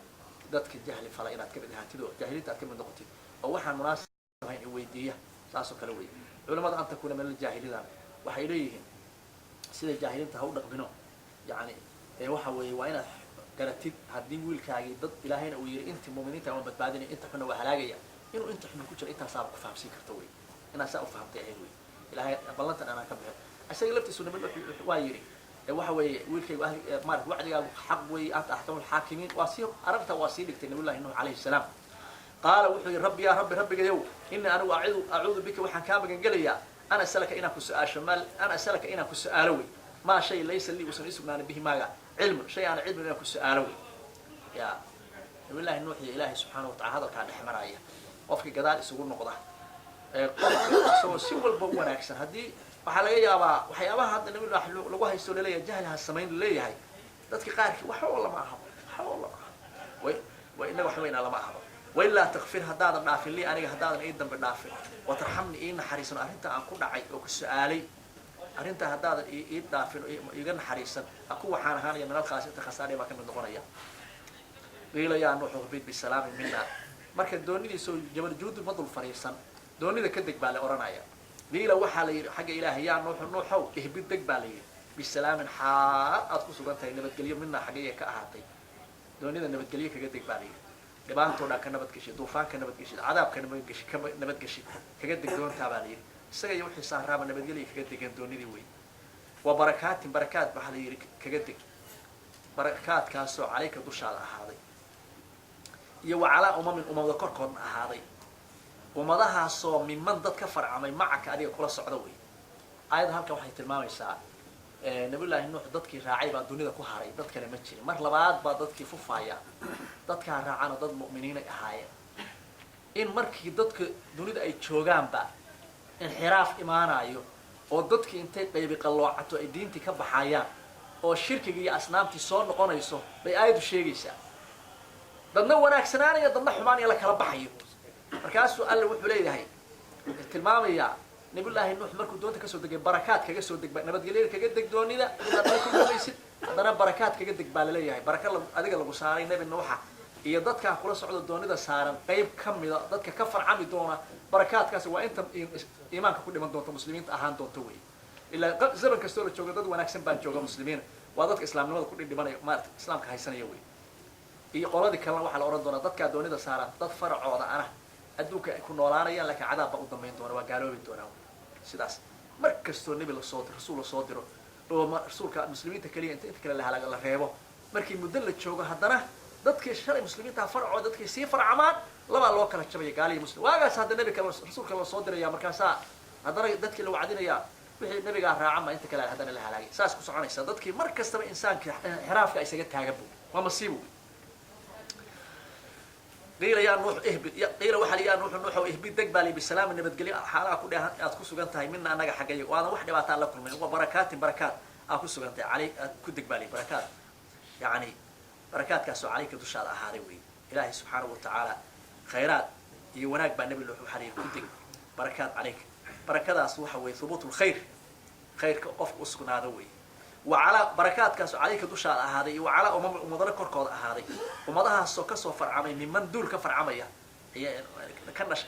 dadka jahli fala inaad kamid ahaatid oo jaahiliinta aad kamid noqotid oo waxaan munaasib ahayn in weydiiya saasoo kale wey culamada an takuuna min aljaahiliina waxay leeyihiin sida jaahiliinta ha u dhaqmino yani waxa weeye waa inaad garatid haddii wiilkaagii dad ilaahayna uu yiri intii muuminiinta waa badbaadinaya inta xunna waa halaagaya inuu inta xun ku jiro intaasaaba ku fahamsiin karta wey inaad saa u fahamtay ahayd wey ilaahay ballantan anaan ka bixin isaga laftiisu nabi waa yiri waxa weeye wiilkaygu maarata wacdigaagu xaq weeye anta axkamulxaakimiin waa sii arrinta waa sii dhigtay nabiyullahi nuux calayhi salaam qaala wuxuu yihi rabbi yaa rabbi rabbigayow inii anigu acuudu bika waxaan kaa magangelayaa an asalaka inaan ku su-aasho an asalaka inaan ku su-aalo wey maa shay laysa lii uusan ii sugnaanin bihi maaga cilmun shay aana cilmin inaan ku su-aalo wey ya nabiyullahi nuux iyo ilaahay subxaana watacala hadalkaa dhex maraya qofkii gadaal isugu noqda qofka isagoo si walba u wanaagsan haddii waxaa laga yaabaa waxyaabaha hadda nabilah lagu haysto laleeyahay jahliha samayn laleeyahay dadka qaarkii waxba lama ahabo inaga waxweynaa lama ahabo wailaa takfir haddaadan dhaafin lii aniga haddaadan ii dambi dhaafin watarxamni ii naxariisan arrinta aan ku dhacay oo ku su-aalay arrintaa haddaadan ii dhaafin iga naxariisan aku waxaan ahaanaya minalkaas inta khasaaraya baa kamid noqonaya qiila yaa nuuxu hbid bisalaamin mina marka doonidiisoo jabal juudi ma dul fariisan doonida ka deg baa la oranaya qiila waxaa la yidhi xagga ilaahay yaa nuuxow ihbid deg baa la yidhi bisalaamin xaal aad ku sugan tahay nabadgelyo minaa xaggayay ka ahaatay doonida nabadgelyo kaga deg baa la yidhi dhibaantoo dhan ka nabadgeshi duufaanka nabadgeshi cadaabka nabadgeshi kaga deg doontaa baa la yidhi isaga iyo wixii saaraaba nabadgelya kaga degan doonidii wey wa barakaatin barakaad waxaa la yidhi kaga deg barakaadkaasoo calayka dushaada ahaaday iyo wa calaa umamin umamada korkoodna ahaaday ummadahaasoo miman dad ka farcamay macaka adiga kula socda wey aayadda halkan waxay tilmaamaysaa nabiyullaahi nuux dadkii raacay baa dunida ku haray dad kale ma jirin mar labaad baa dadkii fufaaya dadkaa raacana dad mu'miniinay ahaayeen in markii dadka dunida ay joogaanba inxiraaf imaanayo oo dadkii intay qaybi qalloocato ay diintii ka baxayaan oo shirkiga iyo asnaamtii soo noqonayso bay aayaddu sheegaysaa dadna wanaagsanaanaya dadna xumaanaya la kala baxayo markaasuu alle wuxuu leeyahay tilmaamayaa nabiyullaahi nuux markuu doonta kasoo degay barakaad kaga soo deg nabadgelyada kaga deg doonida inaad ku guulaysid haddana barakaad kaga deg baa laleeyahay baraka adiga lagu saaray nebi nuuxa iyo dadkaa kula socda doonida saaran qayb kamida dadka ka farcami doona barakaadkaasi waa inta iimaanka ku dhiman doonta muslimiinta ahaan doonta wey ilaa zaman kastoo la joogo dad wanaagsan baa jooga muslimiina waa dadka islaamnimada ku dhidhimanaya maarata islaamka haysanaya wey iyo qoladii kalena waxaa la ohan doonaa dadkaa doonida saaran dad faracooda ana adduunka ay ku noolaanayaan laakiin cadaab baa u dambayn doona waa gaaloobi doonaa sidaas mar kastoo nebi lasoo diro rasuul lasoo diro oo rasuulka muslimiinta keliya inta kale la reebo markii muddo la joogo haddana dadkii shalay muslimiinta farcoo dadkii sii farcamaan labaa loo kala jabaya gaali iyo muslim waagaas hadda nebi kale rasuulka la soo diraya markaasaa haddana dadkii la wacdinayaa wixii nebigaa raacama inta kale haddana la halaagay saas ku soconaysa dadkii mar kastaba insaanka xiraafka isaga taaganbu waa masiibo qiila yaa nuux ihbid qiila waxa la yaa nuux ihbid deg baa li bisalaam nabadgelyo xaalaa ku dheehan aad ku sugan tahay midna anaga xagay waana wax dhibaato la kulmay waa barakaat aad ku sugan tahay cali ku deg baa li barakaat yani barakaatkaas oo calayka dushaada ahaaday wey ilaahay subxaanahu watacaala khayraad iyo wanaag baa nebi nuux u xariir ku deg barakaat calayka barakadaas waxa weeye thubuut lkhayr khayrka qofka u sugnaado wey وعلى بركات كاسو عليك دوشا هذه وعلى أمضنا كركض هذه ومضها سو فرعمي ممن دول كفر عمية هي كناش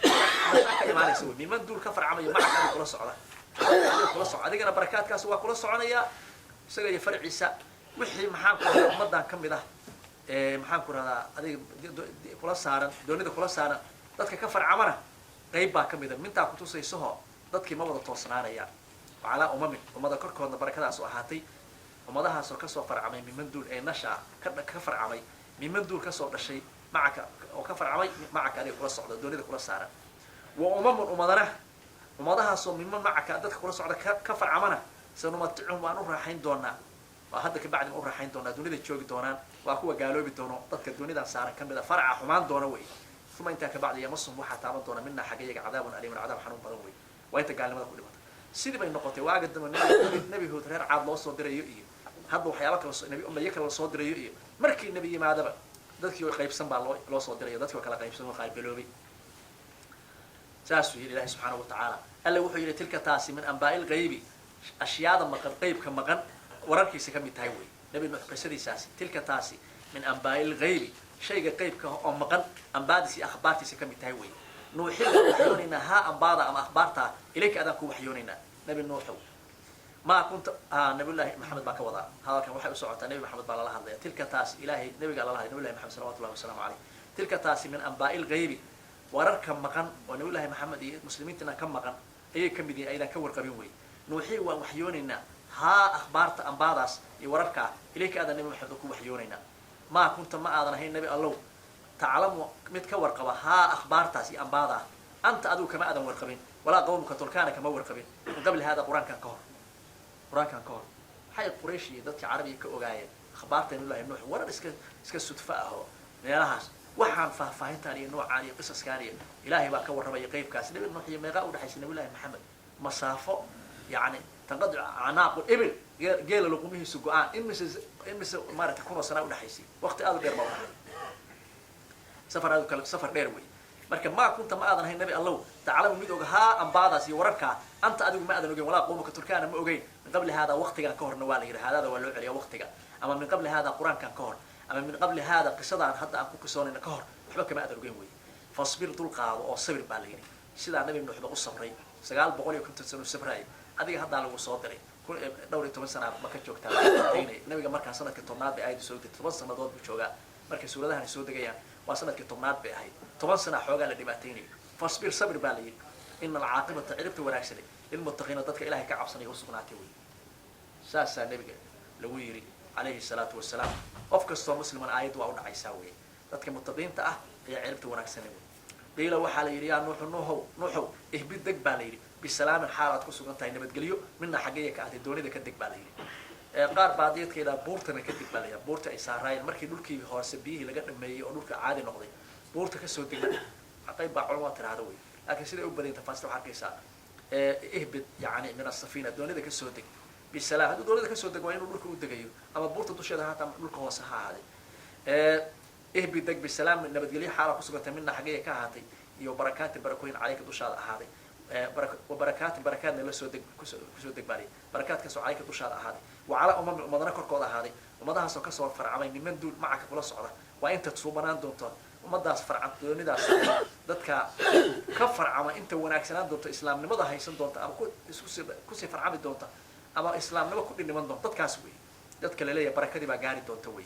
ما يسوي ممن دول كفر عمية ما كان كل صعدة كل صعدة هذه أنا بركات كاسو كل صعدة سجى فرع عيسى وحي محاكم مضى كم ده محاكم هذا كل صار دوني ده كل صار ذاتك كفر عمره غيبا كم ده من تاكل توصي سها ذاتك ما بدأ توصلنا يا وعلى ومضى كركض بركات أسوأ هاتي ومضاها سو كسو فرعمي ممن دول نشا كفر عمي ممن دول كسو دشي معك او كفر عمي معك ادي كلا سوده دونيدا كلا سارا ومضنا ومضاها سو ممن معك ددك كلا سوده كفر عمنا سنمتعهم وانو راحين دونا وهذا كبعد ما راحين دونا دونيدا جوغي دونان waa kuwa gaaloobi doono dadka doonida saaran kamida farca xumaan doona way kuma inta ka bacdi yamasum waxa taaban doona minna xaqiiqa cadaabun aliim cadaab xanuun badan way waa inta gaalnimada ku dhimata sidii bay noqotay waaga nabi hood reer caad loo soo dirayo iyo hadda waxyaabo kale nabi umma yakala soo dirayo iyo markii nabi yimaadaba dadkii way qaybsan baa loo soo dirayo dadkii kala qaybsan oo qaybaloobay saasu ilaahi subhanahu wa ta'ala alla wuxuu yiri tilka taasi min anbaa'il ghaybi ashyaada maqan qaybka maqan wararkiisa kamid tahay way nabi nuux qisadiisaasi tilka taasi min anbaa'il ghaybi shayga qaybka oo maqan anbaadisi akhbaartiisa kamid tahay way نوحي وحيوننا ها أنباضا أم أخبارتا إليك أذنك وحيوننا نبي نوح ما كنت نبي الله محمد باك وضع هذا كان وحي أسعوتا نبي محمد بالله هذا تلك تاس إلهي نبي قال الله نبي الله محمد صلى الله عليه وسلم عليه تلك تاس من أنباء الغيب ورر كم مقن ونبي الله محمد مسلمين تنا كم مقن أي كم بدي أيضا كور قبيل وي نوحي وحيوننا ها أخبارتا أنباضاس يوررك إليك أذن نبي محمد وحيوننا ما كنت ما أذن هي النبي الله تعلم متكور قبا ها أخبار تاسي أنباضا أنت أدو كما أدم ورقبين ولا قومك تركانا كما ورقبين من قبل هذا قرآن كان كهر حي قريشي ذاتك عربي كأوغاية أخبار تاني الله نوح ورد اسك السدفاء ميلاهاس وحان فاهين تاني نوع عالي قصص كاني إلهي بقى كور ربي قيب كاس نبي نوح يميغاء ودحيس نبي الله محمد مسافة يعني تنقض عناق الإبل قيل لقومه سقوان إمس مارة تكون وصناء ودحيسي وقت آذو بيربا سفر هذا كله سفر ديروي مركب ما كنت ما أذن هاي النبي الله تعلم ميد ها أم بعض سي وركها أنت أدو ما أذن ولا قومك تركانا ما أجين من قبل هذا وقت كان كهر نوالي هذا ولا عليا وقت أما من قبل هذا قرآن كان كهر أما من قبل هذا قصة عن حتى أكو كسون إن كهر حبك ما أذن وجين وي فاصبر طول قاعد أو صبر بالغني سيد النبي من حبك الصبري سجال بقولي كنت تسوي صبري هذه هذا على وصادري كل دوري 8 سنة ما كنت جوكتا النبي مركز سنة كتونات بأيد سعودي 8 سنة ضد بتشوجا مركز سورة هني سعودي جيان وسنة كتونات بأهي 8 سنة حوجا لدماتيني فاصبر صبر بالغ إن العاقبة عرفت وراسلي المتقين ضدك إلهي كعبصني وسقناتي وي ساس النبي لويري عليه الصلاة والسلام أفكر مسلم آيات وأود عيساوي ضدك متقين تأه هي عرفت وراسلي قيل وحال يا نوح إهبط دق باليري بالسلام الحالات كسوقنتها نبت قليو منا حقيقة كأتي دوني ذا كدق باليري qaar baadiyad keeda buurtana ka digbalaya buurta ay saarayeen markii dhulkii hoose biyihii laga dhameeyay oo dhulka caadi noqday buurta ka soo degay qayb baa culumada tiraahdo way laakiin sida u badan tafaasiir waxa arkaysa ihbid yaani min as-safina doonida ka soo deg bisalaam hadu doonida ka soo deg waa inuu dhulka u degayo ama buurta dusheeda haata dhulka hoose ha ahaaday ihbid deg bisalaam nabadgelyo xaalad ku sugantay minna xaqiiqa ka ahaatay iyo barakaati barakooyin calayka dushaada ahaaday وبركات لا سودك كسودك بالي بركات كسو عليك دوشاد أهادي وعلى أمضنا كركوض أهادي ومضاها سو كسو فرعمي من دول معك ولا صعدة وأنت تصوبنان دونتا ومضاها فرعت دوني داس دتك كفر عما أنت وناكسنان دونتا إسلام نمضى هيسن دونتا أما كوسي فرعمي دونتا أما إسلام نما كل نمان دونتا دتك أسوي دتك لليه بركة ما جاري دونتا وي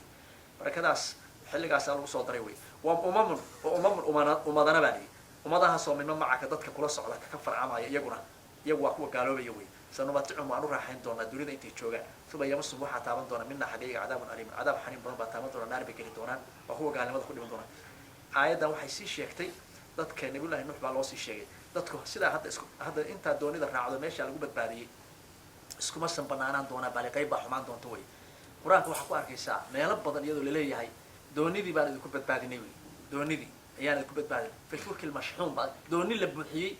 بركة داس حلقة سألو صدري وي وأمضنا بالي umadaha soo midna macaka dadka kula socda ka farcamaya iyaguna iyagu waa kuwa gaaloobaya wey sanubaticuhum waan u raaxayn doonaa dunida intay joogaan uma yamasum waxaa taaban doona mina xagayga cadaabun aliim cadaab xaniin badan baa taaban doona naar bay geli doonaan waa kuwa gaalnimada ku dhiman doonaan aayaddan waxay sii sheegtay dadka nabiyullaahi nuux baa loo sii sheegay dadku sidaa hadda intaa doonida raacdo meesha lagu badbaadiyey iskuma san banaanaan doonaa baaliqayb baa xumaan doonta wey qur-aanka waxaa ku arkaysaa meelo badan iyadoo laleeyahay doonidii baan idinku badbaadinay wey doonidii ayaan idinku badbaadinay fi lfulki lmashxuum baa dooni la buuxiyey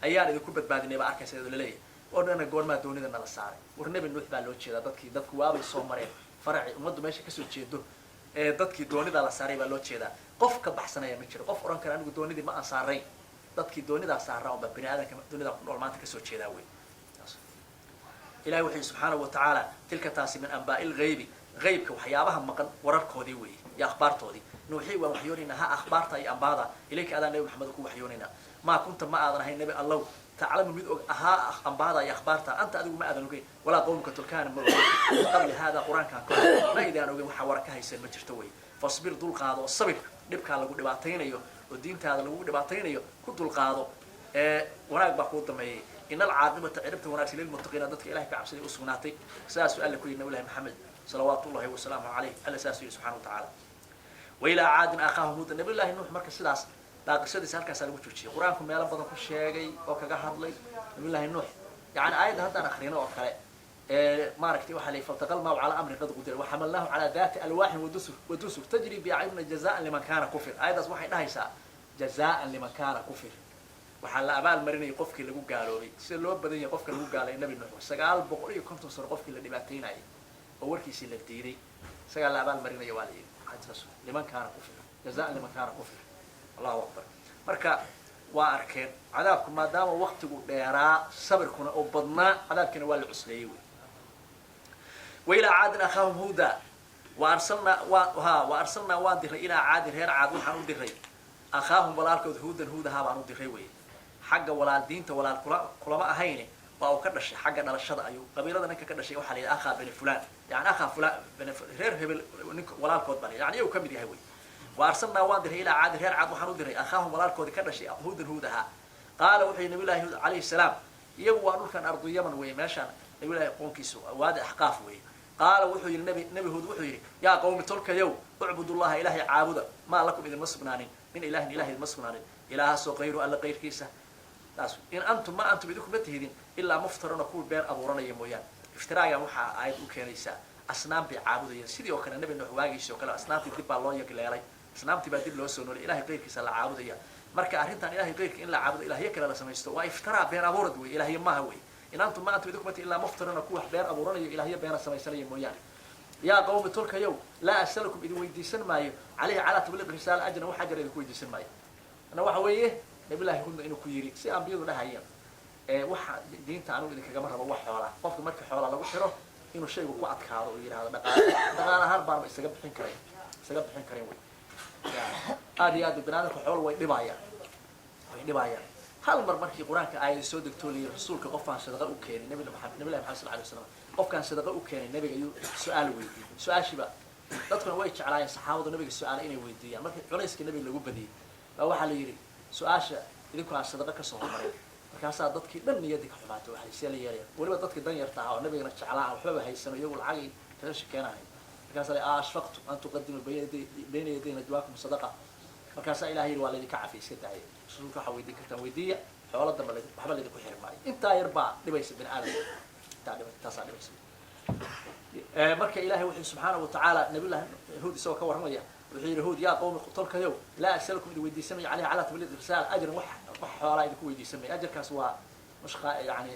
ayaan idinku badbaadinay baa arkaysa iyadoo laleeyahay oo dhana goormaa doonida nala saaray war nebi nuux baa loo jeedaa dadku waabay soo mareen faraci ummaddu meesha kasoo jeedo ee dadkii doonidaa la saaray baa loo jeedaa qof ka baxsanaya ma jiro qof oran kara anigu doonidii ma aan saarayn dadkii doonidaa saaraa unba bini aadamka doonidaa ku nool maanta kasoo jeedaa wey ilahi wuxuu yihi subxaanahu watacaala tilka taasi min anbaa'i lgaybi gaybka waxyaabaha maqan wararkoodii weeye iyo akhbaartoodii nuuxii waan waxyoonaynaa ha akhbaarta iyo ambaada ilayka adaan nebi maxamed ku waxyoonaynaa maa kunta ma aadan ahayn nebi allow taclamu mid og ahaa ambaada iyo akhbaarta anta adigu ma aadan ogeyn walaa qawmka tulkaana ma ogeyn min qabli haadaa qur-aankaan ka ma idaan ogeyn waxaa wara ka haysan ma jirto wey fasbir dulqaado oo sabir dhibkaa lagu dhibaataynayo oo diintaada lagu dhibaataynayo ku dulqaado wanaag baa kuu dameeyey in alcaaqibata ciribta wanaagsan lilmuttaqiina dadka ilahay ka cabsaday u sugnaatay saasuu alla ku yidhi nabiyullahi maxamed salawaatu ullahi wasalaamu calayh alla saasuu yidhi subxana watacaala wailaa caadin akhaahum huuda nabiyullahi nuux marka sidaas daaqishadiisa halkaasaa lagu joojiyay qur-aanku meelo badan ku sheegay oo kaga hadlay nabiyullahi nuux yani aayadda haddaan akrino oo kale maaragtay waxaa layihi faltaqa lmaahu calaa amrin qad qudira waxamalnaahu calaa daati alwaaxin wadusur tajri biacyunina jazaan liman kaana kufir aayaddaas waxay dhahaysaa jazaan liman kaana kufir waxaa la abaal marinayay qofkii lagu gaaloobay sida loo badan yahay qofka lagu gaalay nabi nuux 950 sano qofkii la dhibaataynayay oo warkiisii la diiday isagaa la abaal marinaya waa la yidhi liman kaana kufir jazaan liman kaana kufir allahu akbar marka waa arkeen cadaabku maadaama waqtigu dheeraa sabirkuna oo badnaa cadaabkiina waa la cusleeyey wey wailaa caadin akhaahum huuda waarsalnaa waan diray ilaa caadin reer caad waxaan u diray akhaahum walaalkood huudan huudahaa baan u diray wey xagga walaal diinta walaal kulama ahayne waa uu ka dhashay xagga dhalashada ayuu qabiilada ninka ka dhashay waxaa la yidhi akhaa bani fulan yani akhaa fulan reer hebel ninka walaalkood baa la yani iyagu ka mid yahay wey وارسلنا وان دري الى عاد غير عاد وحنو دري اخاهم walaalkoodi ka dhashay huudan huudaha qaala wuxuu nabi ilaahi alayhi salaam iyagu waa dhulkan ardu yaman way meeshan nabi ilaahi qoonkiisu waad ahqaaf way qaala wuxuu yiri nabi huud wuxuu yiri yaa qawmi tolka yow ubudullaha ilaahi caabuda ma lakum idin masbunaanin min ilaahi masbunaanin ilaaha soo qayru alla qayrkiisa taas in antum ma antum idikum matahidin illa muftaruna ku been abuuranaya mooyaan iftiraaga waxa aayad u keenaysa asnaam bi caabudaya sidii oo kale nabi nuux waagiisii oo kale asnaamti dib baa loo yagleelay asnaamti baa dib loo soo noolay ilaahay qayrkiisa la caabudaya marka arrintan ilaahay qayrka in la caabudo ilaahay kale la samaysto waa iftiraa been abuurad way ilaahay ma hawe in antum ma antum idikum illa muftaruna ku wax been abuuranayo ilaahay been samaysanaya mooyaan yaa qawmi tolka yow laa asalukum idin weydiisan maayo calayhi calaa tabliiq risaala ajran wax ajra idinku weydiisan maayo ana waxa weeye nabi ilaahi hudna inuu ku yiri si ambiyadu dhahayeen waxa diinta aanu idinkaga rabo wax xoola qofka marka xoola lagu xiro inuu shaygu ku adkaado oo yiraahdo dhaqaale ahaan baan isaga bixin karay way aad iyo aad binaadamka xoolo way dhibayaan hal mar markii quraanka aayad soo degto leeyahay rasuulka qofaan sadaqa u keenay nabi maxamed sallallahu alayhi wasallam qofkaan sadaqa u keenay nabiga ayuu su'aal weydiiyay su'aashiba dadkuna way jeclaayeen saxaabadu nabiga su'aal inay weydiiyaan markii culayska nabiga lagu badiyay baa waxa la yiri su'aasha idinku aan sadaqa ka soo maray markaasaa dadkii dhan niyadii ka xumaatay waxay si la yeelayeen waliba dadkii dan yarta ah oo nabigana jeclaa waxba haysano iyagu lacag kaga shaqeenahay markaasaa ashfaqtu an tuqaddimu bayna yadayna jawaakum sadaqa markaasaa ilaahay waa leedii ka cafi iska daayay rasuulka waxa weydiin kartaan weydiiya xoolo damba waxba leedii ku xiri maayo intaa yar baa dhibaysa bin aadam taasaa dhibaysa marka ilaahay wuxuu subxaanahu wa tacaala nabiyullaahi huud isagoo ka warramaya wuxuu yidhi huud yaa qawmi tolkayow laa asalukum idin weydiisamaya calayhi calaa tabliiq risaala ajran wax xoolaa idinku weydiisamaya ajarkaas waa yani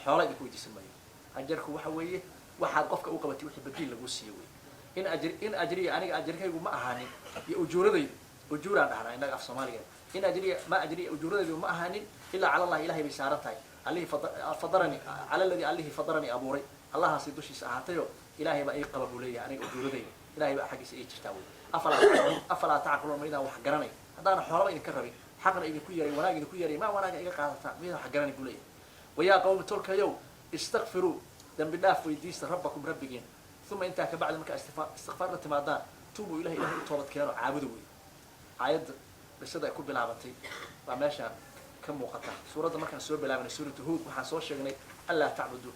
xoola idinku weydiisamayo ajarku waxa weeye waxaad qofka u qabatay wixii badiil lagu siiyo wey in ajriya aniga ajarkaygu ma ahaanin iyo ujuuradaydu ujuuraan dhahnaa innaga af soomaaliga in ajriya ma ajriya ujuuradaydu ma ahaanin ilaa cala allahi ilahay bay saaran tahay allihii fadarani cala alladii allihii fadarani abuuray allahaasi dushiisa ahaatayo ilaahay baa ii qaba buu leeyahay aniga ujuuradayda ilaahay baa xaggiisa ii jirtaa wey afalaa tacqiluun ma idaan wax garanay haddaana xoolaba idinka rabin xaqna idinku yaray wanaag idinku yaray ma wanaaga iga qaadataa midaan wax garanay buu leeyahay wayaa qawmi tolkayow istakfiruu dambi dhaaf weydiista rabbakum rabbigiin uma intaa kabacdi markaa istikfaar la timaadaan tuubuu ilahay u toobad keeno caabuda wey aayadda qisada ay ku bilaabatay waa meeshaan ka muuqata suuradda markaan soo bilaabanay suuratu huud waxaan soo sheegnay allaa tacbudu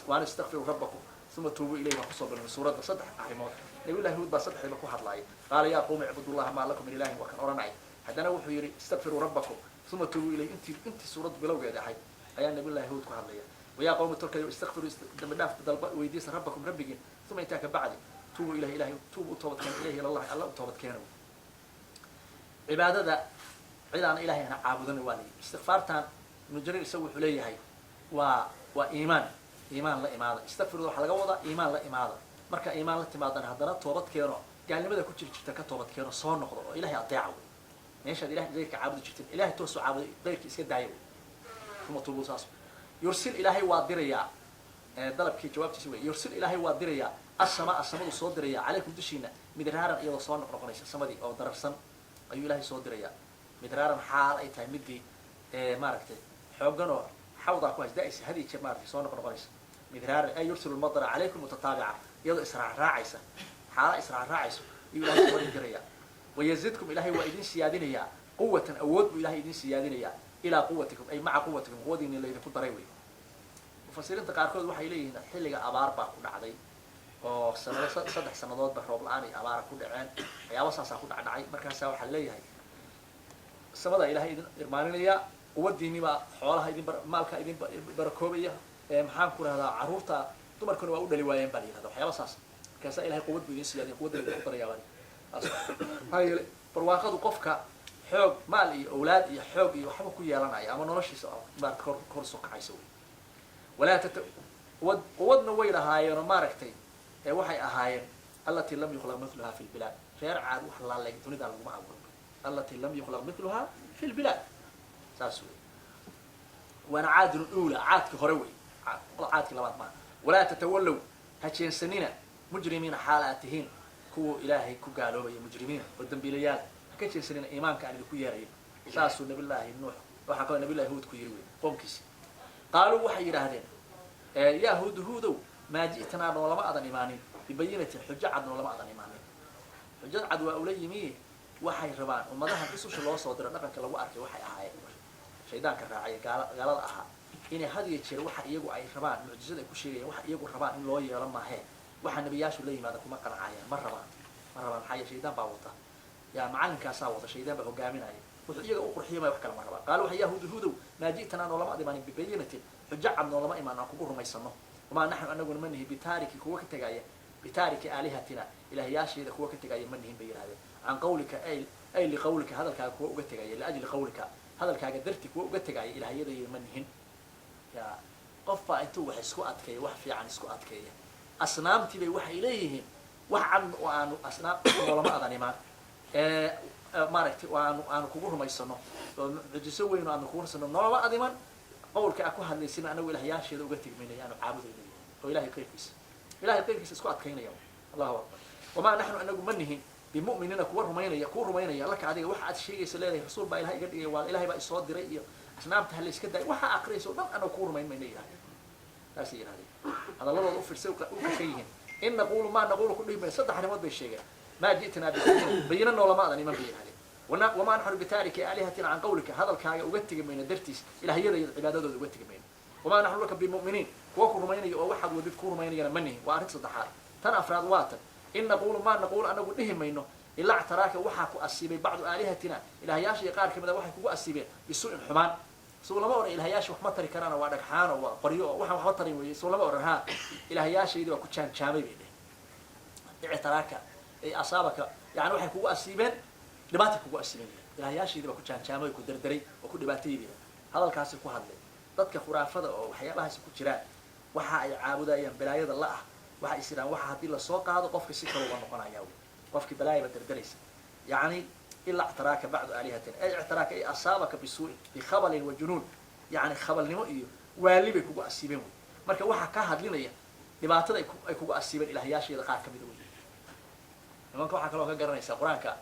waan istakfiru rabbakum uma tuubuu ilayhi baan kusoo bilaabnay suuradda saddex arrimood nabiyullahi huud baa saddexdiiba ku hadlaayay qaala yaa qawmi icbudullaha maa lakum min ilaahin waa kan odhanay haddana wuxuu yidhi istakfiruu rabbakum uma tuubuu ilayhi intii suuraddu bilowgeeda ahayd ayaa nabiyullahi huud ku hadlaya wayaa qawmi tolkayo istakfiruu dambi dhaaf dalba weydiisa rabbakum rabbigiin uma intaa ka bacdi tuubuu ilahi ilahay tuubu u toobadkeena ilayhi ilallahi alla u toobadkeena cibaadada cid aan ilaahay ana caabudan waa leeyahay istikfaartan ibnu jariir isagu wuxuu leeyahay waa iimaan la imaada istakfiru waxa laga wadaa iimaan la imaada marka iimaan la timaadana haddana toobad keeno gaalnimada ku jirta ka toobad keeno soo noqdo oo ilaahay adeeco meeshaad ilaahay zeyrka caabudi jirteen ilaahay toos u caabuday zeyrka iska daayo kuma tuubu saas yursil ilaahay waa dirayaa dalabkii jawaabtiisa weey yursil ilaahay waa dirayaa as-samadu soo dirayaa calaykum dushiina midraaran iyadoo soo noqonaysa samadii oo dararsan ayuu ilaahay soo dirayaa midraaran xaal ay tahay midii maaragtay xoogan oo xawdaa ku hasdaaysa hadii jeer maaragtay soo noqonaysa midraaran ay yursilu al-madara calaykum mutataabica iyadoo israac raacaysa xaala israac raacayso ayuu ilaahay soo dirayaa wayazidkum ilaahay waa idin siyaadinayaa quwwatan awood buu ilaahay idin siyaadinayaa ilaa quwwatikum ay maca quwwatikum quwadiina laydinku daray wey mufasiriinta qaarkood waxay leeyihiin xilliga abaar baa ku dhacday oo saddex sanadoodba roob la-aan iyo abaara ku dhaceen waxyaaba saasaa ku dhacdhacay markaasaa waxaa leeyahay samada ilaahay idin irmaaninaya quwadiinibaa xoolaha maalka idin barakoobaya maxaan ku rahdaa carruurta dumarkuna waa u dhali waayeen baa la yihahda waxyaaba saas markaasaa ilahay quwad buu idin siyaadiya quwadda idinku darayaa maxaa yeele barwaaqadu qofka xoog maal iyo awlaad iyo xoog iyo waxba ku yeelanaya ama noloshiisa maarata kor soo kacaysa wey walaa quwadna way lahaayeenoo maaragtay waxay ahaayeen allatii lam yukhlaq miluhaa fi lbilaad reer caad wax laaleeg dunida laguma abuurin allatii lam yukhlaq miluhaa fi lbilaad saas wey waana caadun ula caadki hore wey caadki labaad maa walaa tatawallow ha jeensanina mujrimiina xaal aad tihiin kuwa ilaahay ku gaaloobaya mujrimiin oo dambiilayaal ha ka jeensanina iimaanka aan idinku yeerayo saasuu nabillaahi nuux waxaa kaloo nabillahi huud ku yiri wey qoomkiisi qaaluu waxay yidhaahdeen yaa huudow maa ji'tanaa noolama adan imaanin bibayinatin xujo cad noolama adan imaanin xujad cad waa ula yimi waxay rabaan ummadahan isusha loo soo diro dhaqanka lagu arkay waxay ahaayeen shaydaanka raacaya gaalada ahaa inay had iyo jeer waxa iyagu ay rabaan mucjizada ay ku sheegayaan waxa iyagu rabaan in loo yeelo maahee waxa nabiyaashu la yimaada kuma qancayaan ma rabaan maxaa yeele shaydaan baa wata yaa macalinkaasaa wata shaydaan baa hogaaminaya wuxuu iyaga u qurxiyo wax kale ma rabaan qaalu waxa yaa huudow maa ji'tanaa noolama ad imaanin bibayinatin xujo cad noolama imaan aan kugu rumaysano وما نحن أنقول منه بتارك كوا كتجاية بتارك آلهتنا إلهياشي إذا كوا كتجاية منهم بين هذا عن قولك أي لقولك هذا الكا كوا كتجاية لأجل قولك هذا الكا قدرت كوا كتجاية إلهي ذي منهن يا قفا أنتوا وحسكوا أتكي وحفي عن سكوا أتكي أصنام تبي وحي إليهم وعن وأنا أصنام ولا ما أذني ما ماركت وأنا كبر ما يصنع بجسوي إنه أنا كبر صنع نوع ما أذني قولك أكو هذا السنة أنا وإلهياشي ذو قتك مني أنا عابد إليه وإلهي قيفيس اسكو أتكين يوم الله أكبر وما نحن أن نقول منه بمؤمنين كور رمينا يكون رمينا لك عادي واحد شيء يسليه رسول با إلهي قد والإلهي بقى الصوت دري أسنام تهلس كده واحد أقريس ودم أنا كور رمين من إلهي لا سير هذا الله أوفر سوق شيئين إن نقول ما نقول كل يوم صدق حرمات بالشيء ما جئتنا بينا ولا ما أذني من بين هذه وما نحن بتارك آلهتنا عن قولك هذا الكاية وقتك من الدرتيس إلى هي العبادات وقتك من وما نحن لك بمؤمنين وكل روماني أو واحد وذكر روماني مني وأرد صدحات تنا أفراد واتا إن نقول ما نقول أنا قلت لهم منه إلا اعتراك وحكوا أسيبي بعض آلهتنا إلى هياش يقال كذا وحكوا أسيبي بسوء الحمان سولا ما إلى هياش وحمتري كرانا وعدك حان وقريو وحمتري وسولا ما ها إلى هياش يدوا كتشان شامي بيده اعتراك أصابك يعني وحكوا أسيبين dhibaata kugu asliin ilaahayaashiiba ku jaanjaamay ku dardaray oo ku dhibaatayay hadalkaasi ku hadlay dadka khuraafada oo waxyaabahaas ku jiraan waxa ay caabudayaan balaayada la ah waxa ay siraan waxa hadii la soo qaado qofka si kale uu noqonayaa qofkii balaayada dardaraysa yaani illa i'tiraaka ba'd alihatin ay i'tiraaka ay asaabaka bisuu'in bi khabalin wa junuun yaani khabalnimo iyo waalibay kugu asibeen marka waxa ka hadlinaya dhibaatada ay kugu asibeen ilaahayaashiida qaar kamid ah nimanka waxa kale oo ka garanaysa quraanka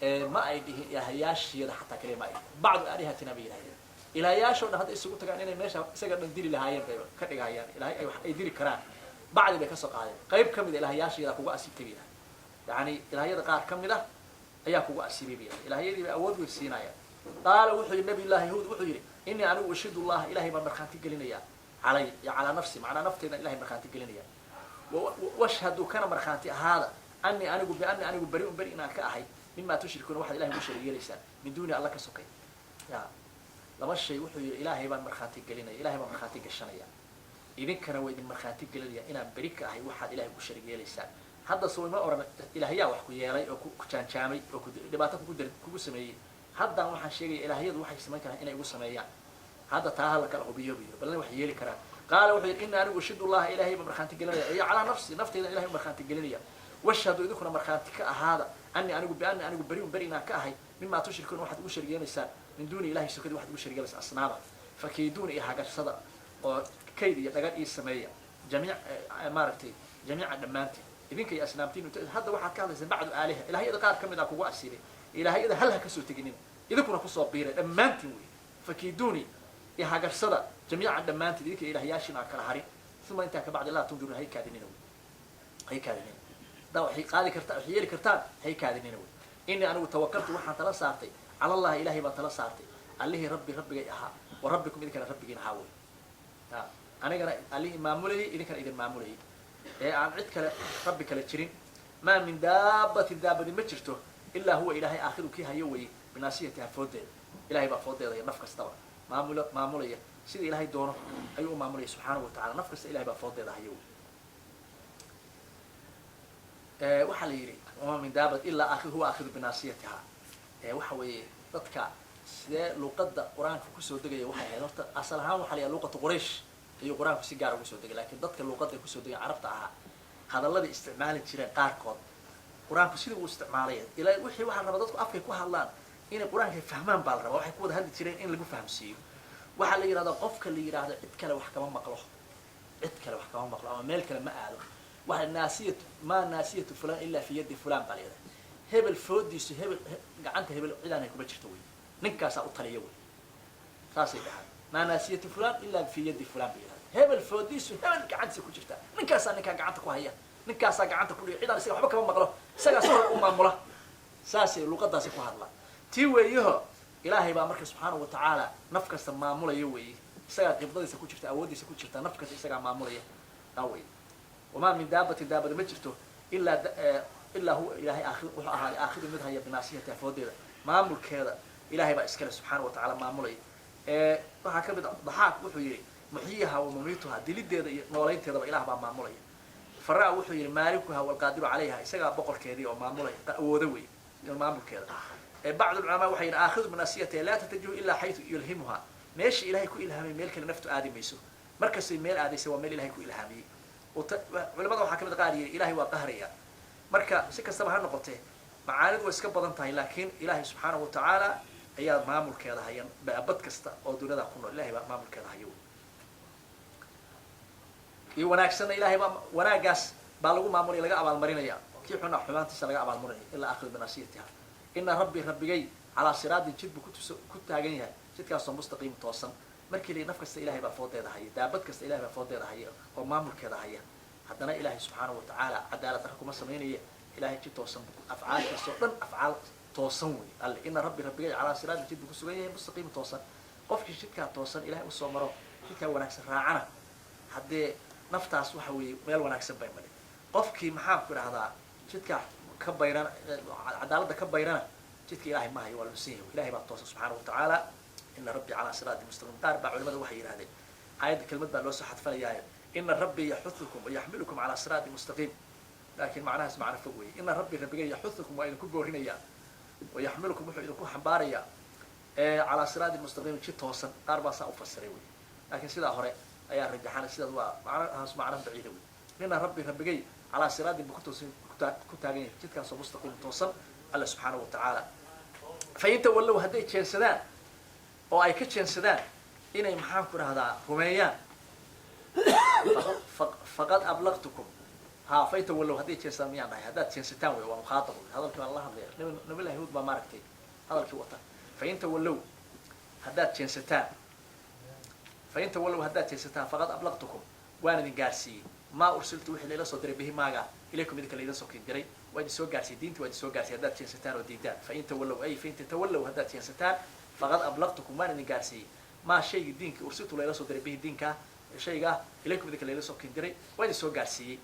ما أيديه إلهياشي حتى كلمة بعض آلهتنا بإلهي إلهياشون هذا السقوط كان إنه ماشى سجل ندير لهايين كذا هايين إلهي أي يدير كران بعد بكسر قاعد قريب كم من إلهياشي ذا قوة أسيب كبيرة يعني إلهي ذا قار كم ذا أياك وأسيبي بيها إلهي يدي أود وسينايا قال وحي النبي الله هود وحي إني أنا أشهد الله إلهي ما مرخانتي قلنيا على نفسي معنا نفتي إلهي مرخانتي قلنيا واشهد كان مرخانتي هذا أني أنا بريء كأحي مما تشركون واحد إلهي مشرك ليس من دون الله كسكي يا لما الشيء وحي إلهي ما مرخانتي قلنيا إلهي ما مرخانتي قشنيا إذن كان ويد مرخانتي قلنيا إنا بريك أحي واحد إلهي مشرك ليس هذا سوي ما أورنا إلهيا وحكو يالي أو كان شامي أو دباتك كوجو سمي هذا waxaan sheegay ilaahiyadu waxay sameyn karaan inay ugu sameeyaan hada taa la kala hubiyo bal wax yeeli karaan qaal wuxuu yiri in anigu shidullah ilaahay marxanti gelinaya ay ala nafsi naftayda ilaahay marxanti gelinaya washhadu idinku marxanti ka ahaada anni anigu bariina ka ahay mimma tushrikun waxaad ugu sharigeynaysaa min duuni ilaahay sokadi waxaad ugu sharigeynaysaa asnaaba fakiidun iyo hagarsada oo kayd iyo dhagal ii sameeya jamiic maaragtay jamiic dhamaantii idinka iyo asnaamtiin hada waxaad ka hadlaysaa bacdu aalaha ilaahiyada qaar kamid ah kugu asiibay إلهي إذا هلها كسر تجنين إذا كنا كسر بيرة دمانتي وي فكيدوني يا هاجر صدا جميع دمانتي ذيك إلهي ياشين على كلهاري ثم أنت كبعد الله تنظر هي كادنين هي كادنين ده وحي قاضي كرتان حيالي كرتان هي كادنين إني أنا توكلت وحنا تلا ساعتي على الله إلهي ما تلا ساعتي عليه ربي جايها وربكم إذا كان ربي جين حاول أنا كان عليه معمولي إذا كان إذا معمولي عن عد كلا ربي كلا تشرين ما من دابة ما تشرته إلا هو إلهي آخذ كيها يوي بناسيتها فوده إلهي بفوده ذي نفق استوى معمولية سيد إلهي دونه أيوه معمولية سبحانه وتعالى نفق إلهي بفوده ذي يوي وحليري وما من دابة إلا هو آخذ بناسيتها وحوي ضدك سيد لقد قرآن في كسر دقيقة وحي أصلها وحلي لقة قريش هي قرآن في سجارة كسر دقيقة لكن ضدك لقد كسر دقيقة عرفتها هذا الذي استعمال الشريعة قاركود قرآن كسيده واستعمالية إلى وحي واحد ربضتك أفكي كوها الله إن القرآن كيف فهمان بالربا وحي كود هذا تيرين إن لقوا فهم سيو واحد اللي يراد قفك اللي يراد عدك لو حكمان مقلوح عدك لو حكمان مقلوح أما مالك لما قالوا واحد ناسية ما ناسية فلان إلا في يد فلان باليدا هبل فوديس هبل قعنت هبل عدان هيكو بجرتوي نكاسا أطليوي ساسي بحال ما ناسية فلان إلا في يد فلان باليدا هبل فوديس هبل قعنت سيكو جرتا نكاسا نكا قعنتك وهي نكاسا قعنتك كل عدان سيكو حبا كمان مقلوح سجى صور أمامله ساسي لقطة سكوا الله تيويه إلهي بأمرك سبحانه وتعالى نفك سمامله يوي سجى قبضة سكوا شفت أودي سكوا شفت نفك سجى مامله أوي وما من دابة ما شفته إلا هو إلهي آخر منها هي بناسية فودية مامل كذا إلهي بأسكال سبحانه وتعالى مامله وهكذا ضحاك وحيي محييها ومميتها دليل نورين تذا إله بأمامله فرأى وحي مالكها والقادر عليها إسقى بقر كذي ومامله وذوي المامل كذا بعض العلماء وحي آخذ من ناسيته لا تتجه إلا حيث يلهمها ماشي إلهي كو إلهامي ميلك لنفته آدم يسو مركز الميل آدم سوى ميل إلهي كو إلهامي علماء وحكمت قال إلهي وقهريا مركز سكة سبها النقطة معاند وإسكا بدنتها لكن إلهي سبحانه وتعالى هي مامل كذا هي بأبد كستا أو دون ذا قلنا إلهي مامل كذا هيو وناكسنا إلهي وناقاس بالغو مامولي لغا أبال مرينيا كيف حنا حمانتيسا لغا أبال مرينيا إلا آخذ بناسيتها إن ربي جاي على صراط جد كنت هاجنيها جد كان مستقيم توصل مركي لي نفكس إلهي بفوض هذا هي دابت كس إلهي بفوض هذا هي ومامل كذا هي حدنا إلهي سبحانه وتعالى عدالة حكم السمينية إلهي جد توصل أفعال كسرن أفعال توصل قال إن ربي جاي على صراط جد كسوية مستقيم توصل قف جد كان توصل إلهي وصومره جد كان وناكس راعنا حد نفتاس وحوي ميل وناكسب باي مالي قفكي maxaa ku raahdaa jidka ka bayran cadaalada ka bayrana jidka ilaahay ma hayo wala siiyo ilaahay baa toosan subhanahu wa ta'ala inna rabbi ala siraati mustaqim qaar baa culimadu waxay yiraahdeen ayad kelmad baa loo soo xadfanayaa inna rabbi yahuthukum wa yahmilukum ala siraati mustaqim laakiin macnahaas macna fog weey inna rabbi rabbiga yahuthukum wa idinku goorinaya wa yahmilukum wuxuu idinku xambaaraya ala siraati mustaqim jid toosan qaar baa saa u fasiray weey laakiin sida hore ayaa rajaxana sida waa macnahaas macna baciid weey inna rabbi rabbiga على صراط كتاجين جد كان مستقيم توصل الله سبحانه وتعالى فإنت ولو هديت شين سدان أو أي كتشين سدان إن يمحاك هذا رميان فقد أبلغتكم ها فإنت ولو هديت شين سدان يعني هذا شين ستانوي ومخاطب هذا الكلام الله غير نبي الله يهود بماركتي هذا الكلام فإنت ولو هدات شين ستان فقد أبلغتكم وأنا دي قارسي ما أرسلت وحي ليلة صدر به ماغا إليكم إذا كان سوكين دري وادي سو غارسي دينتي وادي سو غارسي هدات تينستان وديدان فإن تولوا أي فإن تتولوا هدات تينستان فقد أبلغتكم ما نني غارسي ما شيء دينك أرسلت ليلة صدر به دينك شيء إليكم إذا كان سوكين دري وادي سو غارسي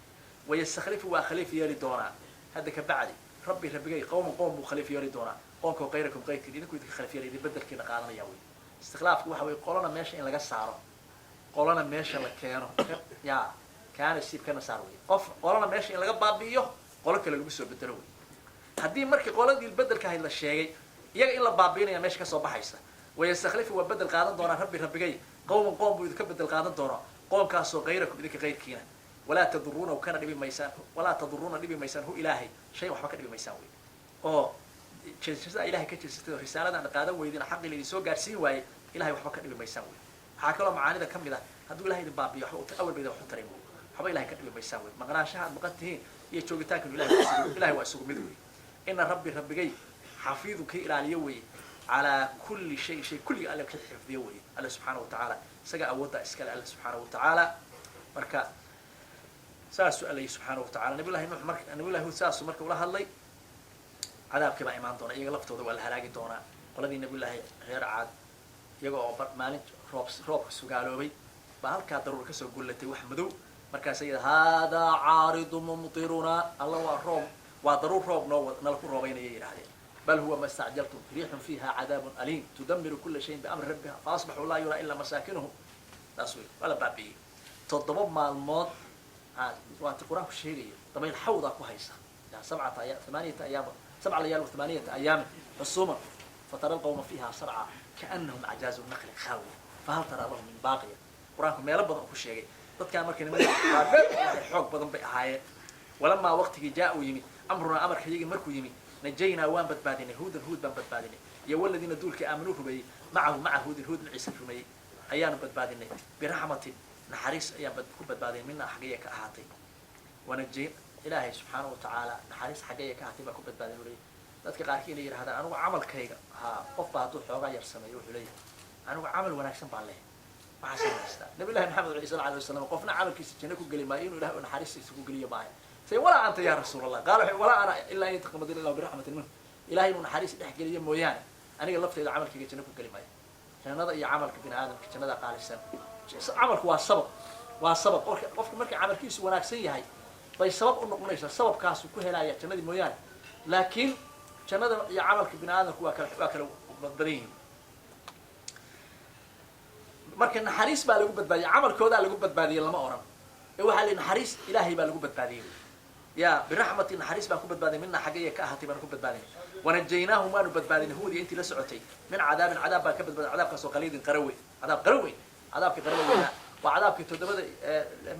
ويستخلف وخليف يلي دونا هذا كبعدي ربي قوم خليف يلي دونا قومكم غيركم غير كدي إنكم إذا خليف يلي بدل كنا قالنا ياوي استخلاف waxa way qolana meesha in laga saaro qolana meesha la keeno ya كان الشيء كان صار وي قف قولنا ماشي إن لقى بابيو قولنا كلا لبسوا بدلوي هدي مركي قولنا دي البدل كهاي الشيء يجي إلا بابينا يا ماشي كسب حيسة ويستخلف وبدل قادم دونا ربي جاي قوم بيذكب القادم دونا قوم كاسو غيركم بذيك غير كينا ولا تضرون وكان نبي ميسان ولا تضرون نبي ميسان هو إلهي شيء وحبك نبي ميسان وي أو شيء إلهي كتير رسالة عن قادم ويدين حق اللي يسوق جالسين وي إلهي وحبك نبي ميسان وي حكوا معاني ذا كم ذا هدول إلهي بابيو أول بيدا وحتريمه حبا إلهي كتب بيساوي مقناشها مقتهين يجوجتاك إلهي وأسوق مدوي إن ربي جاي حفيظك إلى اليوي على كل شيء كل ألف حفظ يوي الله سبحانه وتعالى سجى أوضع إسكال الله سبحانه وتعالى مركا ساس الله سبحانه وتعالى نبي الله نوح مركا نبي الله ساس مركا ولا هاللي عذاب كما إيمان دونا يغلفته ولا هلاقي دونا والذي نبي الله غير عاد يجوا مالك روب سجالو بي بهالك ضروري كسر قلتي وحمدو مركا سيد هذا عارض ممطرنا الله والروب وضرور روب نلقوا روبين يراهدين بل هو ما استعجلتم ريح فيها عذاب أليم تدمر كل شيء بأمر ربها فأصبحوا لا يرى إلا مساكنهم تصوير ولا بابي تضرب مع الموت وقت القرآن الشهري طبعا الحوضة كويسة يعني 8 أيام 7 ليال و8 أيام حصوما فترى القوم فيها صرعى كأنهم أعجاز النخل خاوية فهل ترى لهم من باقية قرآنكم ما يلبض أكو شيء dadka markay xoog badan bay ahaayeen walama waqtigi jaa u yimi amruna amarka yigi markuu yimi najayna waan badbaadinay huud baan badbaadinay iyo waladina duulka aamanu rubay maca huud ciisa rumay ayaan badbaadinay bi rahmatin naxariis ayaan ku badbaadinay minna xaqiiqa ka ahaatay wanajay ilaahay subhanahu wa ta'ala naxariis xaqiiqa ka ahaatay ba ku badbaadinay dadka qaarkiin ay yiraahdaan anigu amalkayga qof baa haduu xoogaa yar sameeyo wuxuu leeyahay anigu amal wanaagsan baan leeyahay نبي الله محمد صلى الله عليه وسلم قفنا عمل كيس جنة كقولي ما إنه له نحرس يسقولي معي سي ولا أنت يا رسول الله قالوا ولا أنا إلا أن يتقمد الله برحمة منه إلهي إنه نحرس يحكي لي مويان أنا قلت إذا عمل كيس جنة كقولي معي كان هذا يعمل كبن آدم كان هذا قال السلام عمل هو السبب قف مركي عمل كيس وناكسي هاي طيب السبب إنه قنيش السبب كاسو كهلا يا كان هذا مويان لكن كان هذا يعمل كبن آدم هو كانوا مقدرين marka naxariis baa lagu badbaadiyay amalkooda lagu badbaadiyay lama oran ee waxa la naxariis ilaahay baa lagu badbaadiyay ya bi rahmati naxariis baa ku badbaadiyay minna xaqiiqa ka ahaatay baan ku badbaadiyay wanajaynaahum ma badbaadin huudi intii la socotay min cadaab baa ka badbaadiyay cadaabkaas oo qaliidin qarawi cadaabka qarawi waa cadaabkii todobada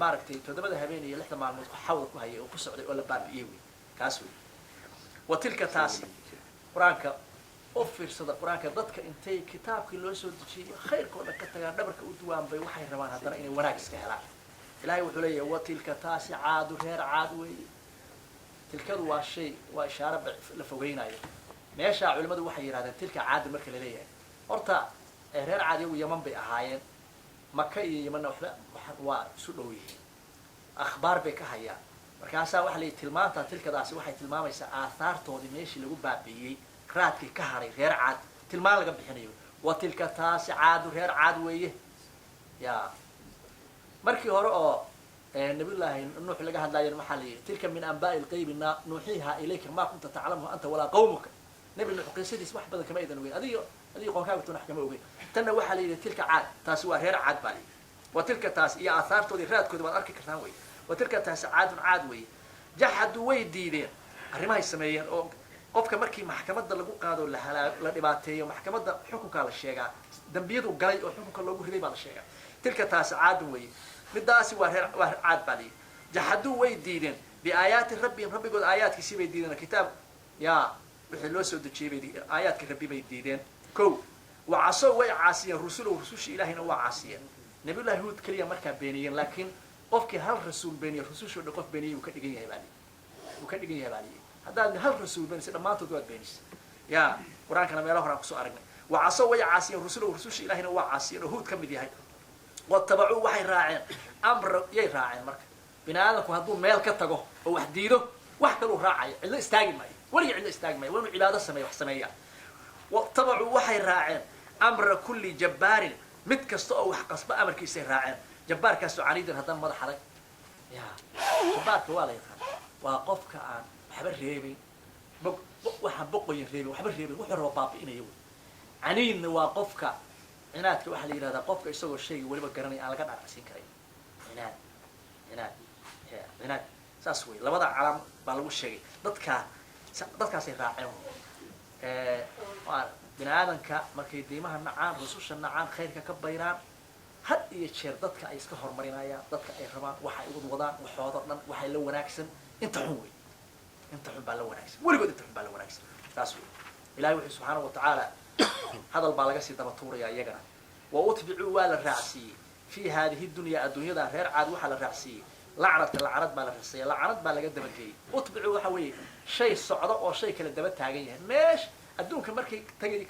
maaragtay todobada habeen iyo 6 maalmood xawd ku hayay oo ku socday oo la baabiyay kaas weey watilka taasi quraanka أوفيرسدا قرآنك ضدك أنتي كتابك اللي وصل تشي خير كونك كتجار دبرك أدوان بي وحي روان هذا إني وناقص كهلا إلهي وحليه وتلك تاسع عاد وغير عاد وي تلك هو شيء وإشارة لفوقينا ماشى علماء وحي هذا تلك عاد مركل ليه أرتا غير عاد ويمن بأهاين مكة يمن وسلوي أخبار بك هيا مركاسا وحلي تلمانتا تلك داس وحي تلمام يس آثار تودي ماشي لجو بابي raadkii ka haray reer caad tilmaan laga bixinayo wa tilka taasi caad reer caad weeye ya markii hore oo nabi ilaahay nuux laga hadlaayay waxa la yiri tilka min anba'il qaybina nuuhiha ilayka ma kunta ta'lamu anta wala qawmuka nabi nuux qisadiis wax badan kama idan weey adiga qonkaaga tunax kama ogeey tanna waxa la yiri tilka caad taasi waa reer caad bali wa tilka taasi iyo aasaartoodii raadkooda waad arki kartaan weey wa tilka taasi caad weeye jahadu way diideen arrimaha sameeyeen oo qofka markii maxkamadda lagu qaado la dhibaateeyo maxkamadda xukunka la sheegaa dambiyadu galay oo xukunka loogu riday baa la sheegaa tilka taas caad weey midaasi waa caad bali jahadu way diideen bi aayaati rabbigood aayaadkiisa bay diideen kitaab ya wixii loo soo dejiyay aayaadka rabbi bay diideen ko وعصوا وعاصيا رسوله ورسوش إلهنا وعاصيا نبي الله هود كليا مركب بينيين لكن قفك هل رسول بيني رسوش ولا قف بيني وكدقين يا بالي هذا هل رسول بيني سيدا ما تدوات بينيس يا قرآن كنا ميلا هنا قصوا أرجنا وعصوا وعاصيا رسوله ورسوش إلهنا وعاصيا هود كم بدي هاي واتبعوا وحي راعين أمر يراعين مرك bini aadamku hadduu meel ka tago oo wax diido wax kaluu raacayo cidlo istaagi maayo weliga cidlo istaagi maayo waa inuu cibaado sameeyo wax sameeya watabacuu waxay raaceen amra kulli jabbaarin mid kasta oo wax qasba amarkiisay raaceen jabbaarkaasoo caniidin haddana madax adag ya jabbaarka waa la yaqaan waa qofka aan waxba reebin waxaan boqoyin reebin waxba reebin wuxuu raba baabi'inaya wey caniidna waa qofka cinaadka waxaa la yidhahdaa qofka isagoo shayga weliba garanaya aan laga dhaaracsiin karayn cinaad cinaad saas wey labada calaam baa lagu sheegay dadkaasay raaceen bini aadanka markay diimaha nacaan rususha nacaan khayrka ka bayraan had iyo jeer dadka ay iska horumarinayaan dadka ay rabaan waxay ugu wadaan waxooda dhan waxay la wanaagsan inta xun wey inta xun baa la wanaagsan weligood inta xun baa la wanaagsan saas wey ilahay wuxuu subxaanahu watacaala hadal baa laga sii daba tuurayaa iyagana wa utbicuu waa la raacsiiyey fi hadihi dunya adduunyada reer caad waxaa la raacsiiyey lacnata lacanad baa la raacsiiyey lacanad baa laga dabageeyey utbicuu waxa weeye shay socdo oo shay kala daba taagan yahay meesha adduunka markay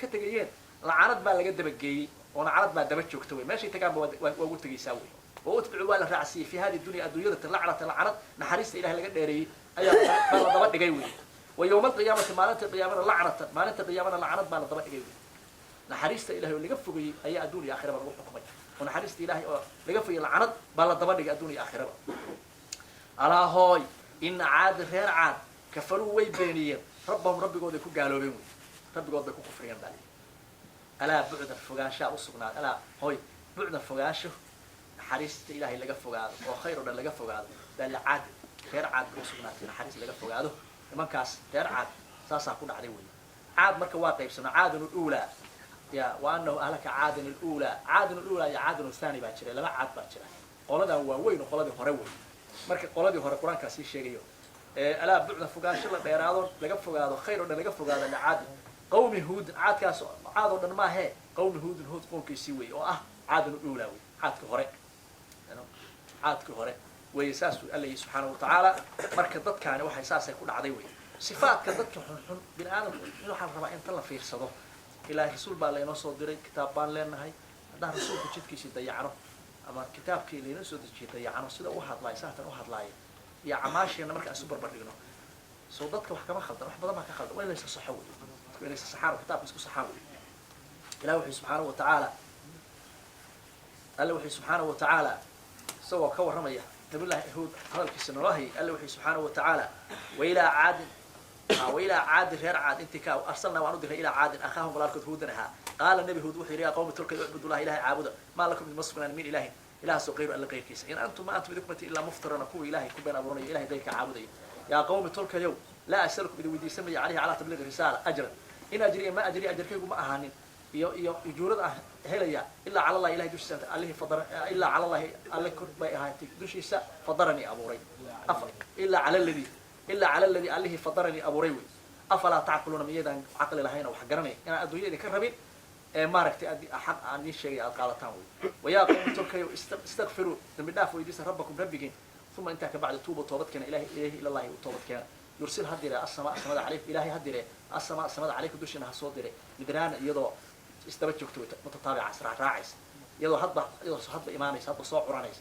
ka tegayeen lacanad baa laga dabageeyey oo lacanad baa daba joogta wey meeshay tagaanba waa ugu tegaysaa wey wa utbicuu waa la raacsiiyey fi hadihi dunya adduunyada lacnata lacanad naxariista ilahay laga dheereeyey ayaa baa la daba dhigay wey wa yawma alqiyaamati maalinta qiyaamana lacnatan maalinta qiyaamana lacanad baa la daba dhigay wey naxariista ilahay oo laga fogayey ayaa adduun iyo aakhiraba lagu xukumay oo naxariista ilahay oo laga fogayey lacanad baa la daba dhigay adduun iyo aakhiraba alaa hooy ina caadi reer caad kafaruu way beeniyeen rabbahum rabbigooday ku gaaloobeen wey rabbigood bay ku kufriyeen baa lii alaa bucdan fogaanshaa usugnaad alaa hooy bucdan fogaansho naxariista ilaahay laga fogaado oo khayr oo dhan laga fogaado baa licaad reer caad bay usugnaatay naxariis laga fogaado nimankaas reer caad saasaa ku dhacday wey caad marka waa qaybsano caadun ululaa ya wa anahu ahlaka caadin alulaa caadin ululaa iyo caadin uthani baa jira laba caad baa jira qoladan waa weyn oo qoladii hore wey marka qoladii hore qur-aankaa sii sheegayo alaa bucdan fogaansho la dheeraado laga fogaado khayr oo dhan laga fogaado licaadin qawmi huudin caadkaas caad oo dhan maahee qawmi huudin huud qoonkiisii wey oo ah caadin ululaa wey caadka hore wey saasuu alla yihi subxaanahu watacaala marka dadkaani waxay saasay ku dhacday wey sifaadka dadka xunxun bini aadamku waxaa la rabaa inta la fiirsado ilaahay rasuul baa laynoo soo diray kitaab baan leenahay haddaan rasuulku jidkiisii dayacno ama kitaabkii laynoo soo dejiyay dayacno sida u hadlaaya saatan u hadlaaya iyo camaasheena marka aan isu barbar dhigno soo dadka wax kama khaldan wax badan baa ka khaldan waa in laysa saxo wey dadku inaysa saxaan oo kitaabka isku saxaan wey ilahi wuxuu subxaanahu watacaala alle wuxuu subxaanahu watacaala isagoo ka warramaya nabiyullahi yahuud hadalkiisa noo hayay alle wuxuu subxaanahu watacaala wailaa caadin وإلى عاد غير عاد انت كا أرسلنا وأنذر إلى عاد أخاهم والأركض هودنها قال النبي هود وحي يا قوم تلك اعبدوا الله إله عابدا ما لكم من مصر من إله إله سقير ألا غير كيس إن أنتم ما أنتم بذكمة إلا مفترنا كو إله كبنا أبروني إله ذيك عابدي يا قوم تلك اليوم لا أسألكم بدي سمي عليه على تبليغ الرسالة أجرا إن أجري ما أجري أجركم ما أهانين يجورد هليا إلا على الله إله دوش عليه فضر إلا على الله الله كرب هاتي دوش فضرني أبوري إلا على الذي عليه فضرني أبو ريوي أفلا تعقلون ميدا عقل لهينا وحقرني أنا أدوية ذي كربين ما ركت أدي أحق عن الشيء القالتان ويا قوم تركيا استغفروا ذنبنا ويديس ربكم ربكين ثم أنت كبعد توبة توبتك إلهي إلى الله وتوبتك يرسل هديره السماء سمد عليك إلهي هديره السماء سمد عليك دوش إنها صوت ديره مدران يضو استبتشك متطابع أسرع راعيس يضو هضب إيمانيس هضب صوع ورانيس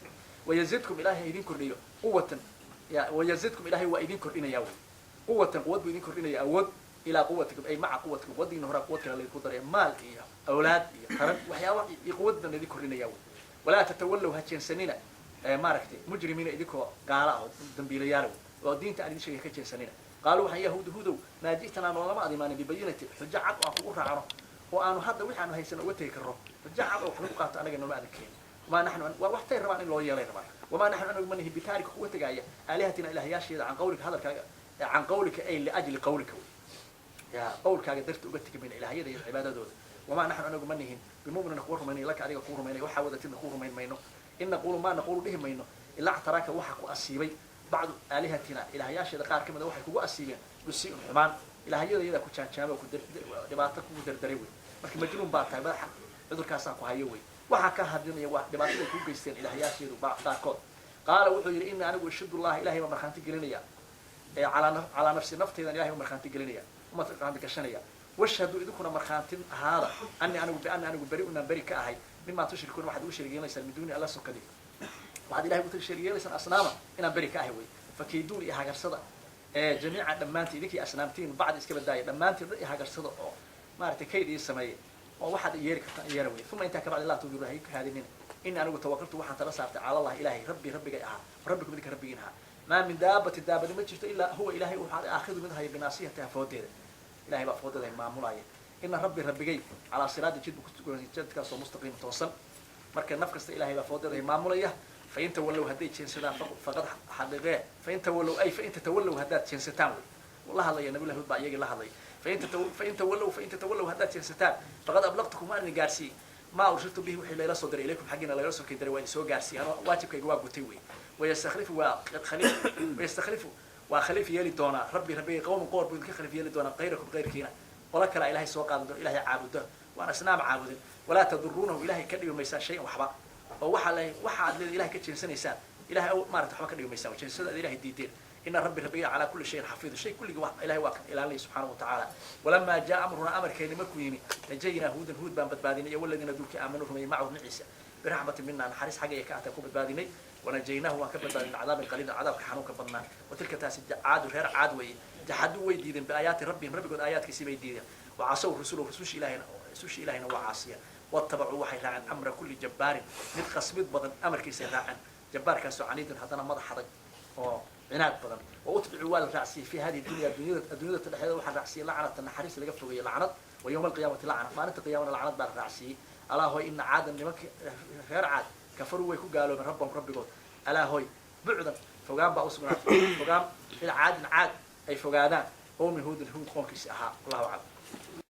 ويزيدكم إلهي يدين كرنيو قوة ويزيدكم إلهي وإذن كرنا يا ولد قوة وإذن كرنا يا ولد إلى قوتكم أي مع قوتكم ودين هراء قوتك اللي يقدر مال إياه أولاد إياه خرج وحياة يقودنا الذي كرنا يا ولد ولا تتولوا هاتين سنين ما ركتي مجرمين إذكوا قالوا دنبيل يارو ودين تعلم شيء هاتين سنين قالوا هيا هودو ما جئتنا والله ما أدري ببينة حجة عق وأخو عنه وأنا هذا وحنا هاي سنة وتيكره حجة عق وحقوقات أنا جنوا بعد كين وما نحن وحتى رمان الله يلا رمان وما نحن نؤمنه بتارك قوتك جاية آلهتنا إلهياش عن قولك هذا عن قولك أي لأجل قولك يا قولك قدرت أقتك من إلهية العبادة دول وما نحن نؤمنه بمؤمن نقول من لك عليك قول من وحاولة نقول من مينه إن نقول ما نقول به مينه إلا اعتراك وحق أسيبي بعض آلهتنا إلهياش قار كم وحق وأسيبي بسيء حمان إلهية إذا كنت شامل وكدر دبعتك ودر دريوي لكن مجنون بعتها بحق عذر كاساق وهايوي وحكى هدني واحد ما تقول كوب يستين إلى هياشير وبعد كود قال وحجر إن أنا وشد الله إلهي ومرخانتي قلنيا على نفس نفتي إلهي ومرخانتي قلنيا وما عندك الشنيا واشهدوا إذا كنا مرخانتين هذا أني أنا بريء من بريء كأهي مما تشركون واحد وشركين ليس من دون الله سكدي waxaad ilahay uta shariig yeelaysan asnaama inaan beri ka ahay wey fakiiduun iyo hagarsada jamiican dhammaantii idinkii asnaamtiin bacdi iska badaaya dhammaantiin dhan iyo hagarsada oo maaragtay kayd ii sameeyey oo waxaad yeeri kartaan yeera wey uma intaa kabacdi laa tudiru hay ka haadinin in anigu tawakaltu waxaan tala saartay cala allah ilaahay rabbigay ahaa rabbikum idinka rabbigiin ahaa maa min daabati daabadi ma jirto ilaa huwa ilaahay waxaad aakhidu mid haya binaasiyatiha foodeeda ilahay baa foodeeda maamulaya ina rabbigay calaa siraadi jidkaasoo mustaqiim toosan marka naf kasta ilahay baa foodeeda maamulaya fain tawallow hadday jeensadaan faqad xaqiiqee fain tatawallow haddaad jeensataan wey la hadlaya nabillahi hud baa iyagii la hadlay fain tatawallow haddaad jeensataan faqad ablaqtukum waan idin gaarsiiyey ما أرسلت به وحي لا يصدر إليكم حقنا لا يرسل كدر وين سو جارسي أنا واجبك جواب قتوي ويستخلف وخليف يلي دونا ربي قوم قور بينك خليف يلي دونا غيركم غير كينا ولك لا إلهي سوق قادر إلهي عابده وأنا سنام عابد ولا تضرونه إلهي كدر ما يسال شيء وحبا وحد إلهي كتشين سنة إنسان إلهي أو ما رتحوا كدر ما يسال وتشين سنة إلهي ديتين إن ربي على كل شيء حفيظ شيء كل جواب إلهي واقع إلى الله سبحانه وتعالى ولما جاء أمرنا أمر كين مكويني نجينا هود بان بدباديني والذين دوك آمنوا رمي معه عيسى برحمة منا نحرس حاجة يكاتكم بدباديني ونجيناه وكبدبادين العذاب القليل عذاب كحنوك بدنا وتلك تاسد عاد غير عاد وي جحدوا ويدين بآيات ربهم ربكم آيات كسي بيدين وعصوا رسوله رسوش إلهنا وعاصيا واتبعوا وحي عن أمر كل جبار نتخص بدن أمر كيسي راعن جبار كاسو عنيد هذا مضى حرج عناد بدن وأتبعوا الرأسي في هذه الدنيا الحياة واحد رأسي لعنة النحريس اللي قفلوا هي لعنة ويوم القيامة لعنة ما أنت قيامة لعنة بار رأسي ألا هو إن عادا لمك غير عاد كفروا ويكو قالوا من ربهم قول ألا هو بعدا فقام بأوسمنا فقام إلى عاد أي فقادان قوم هود قوم كيسي الله أعلم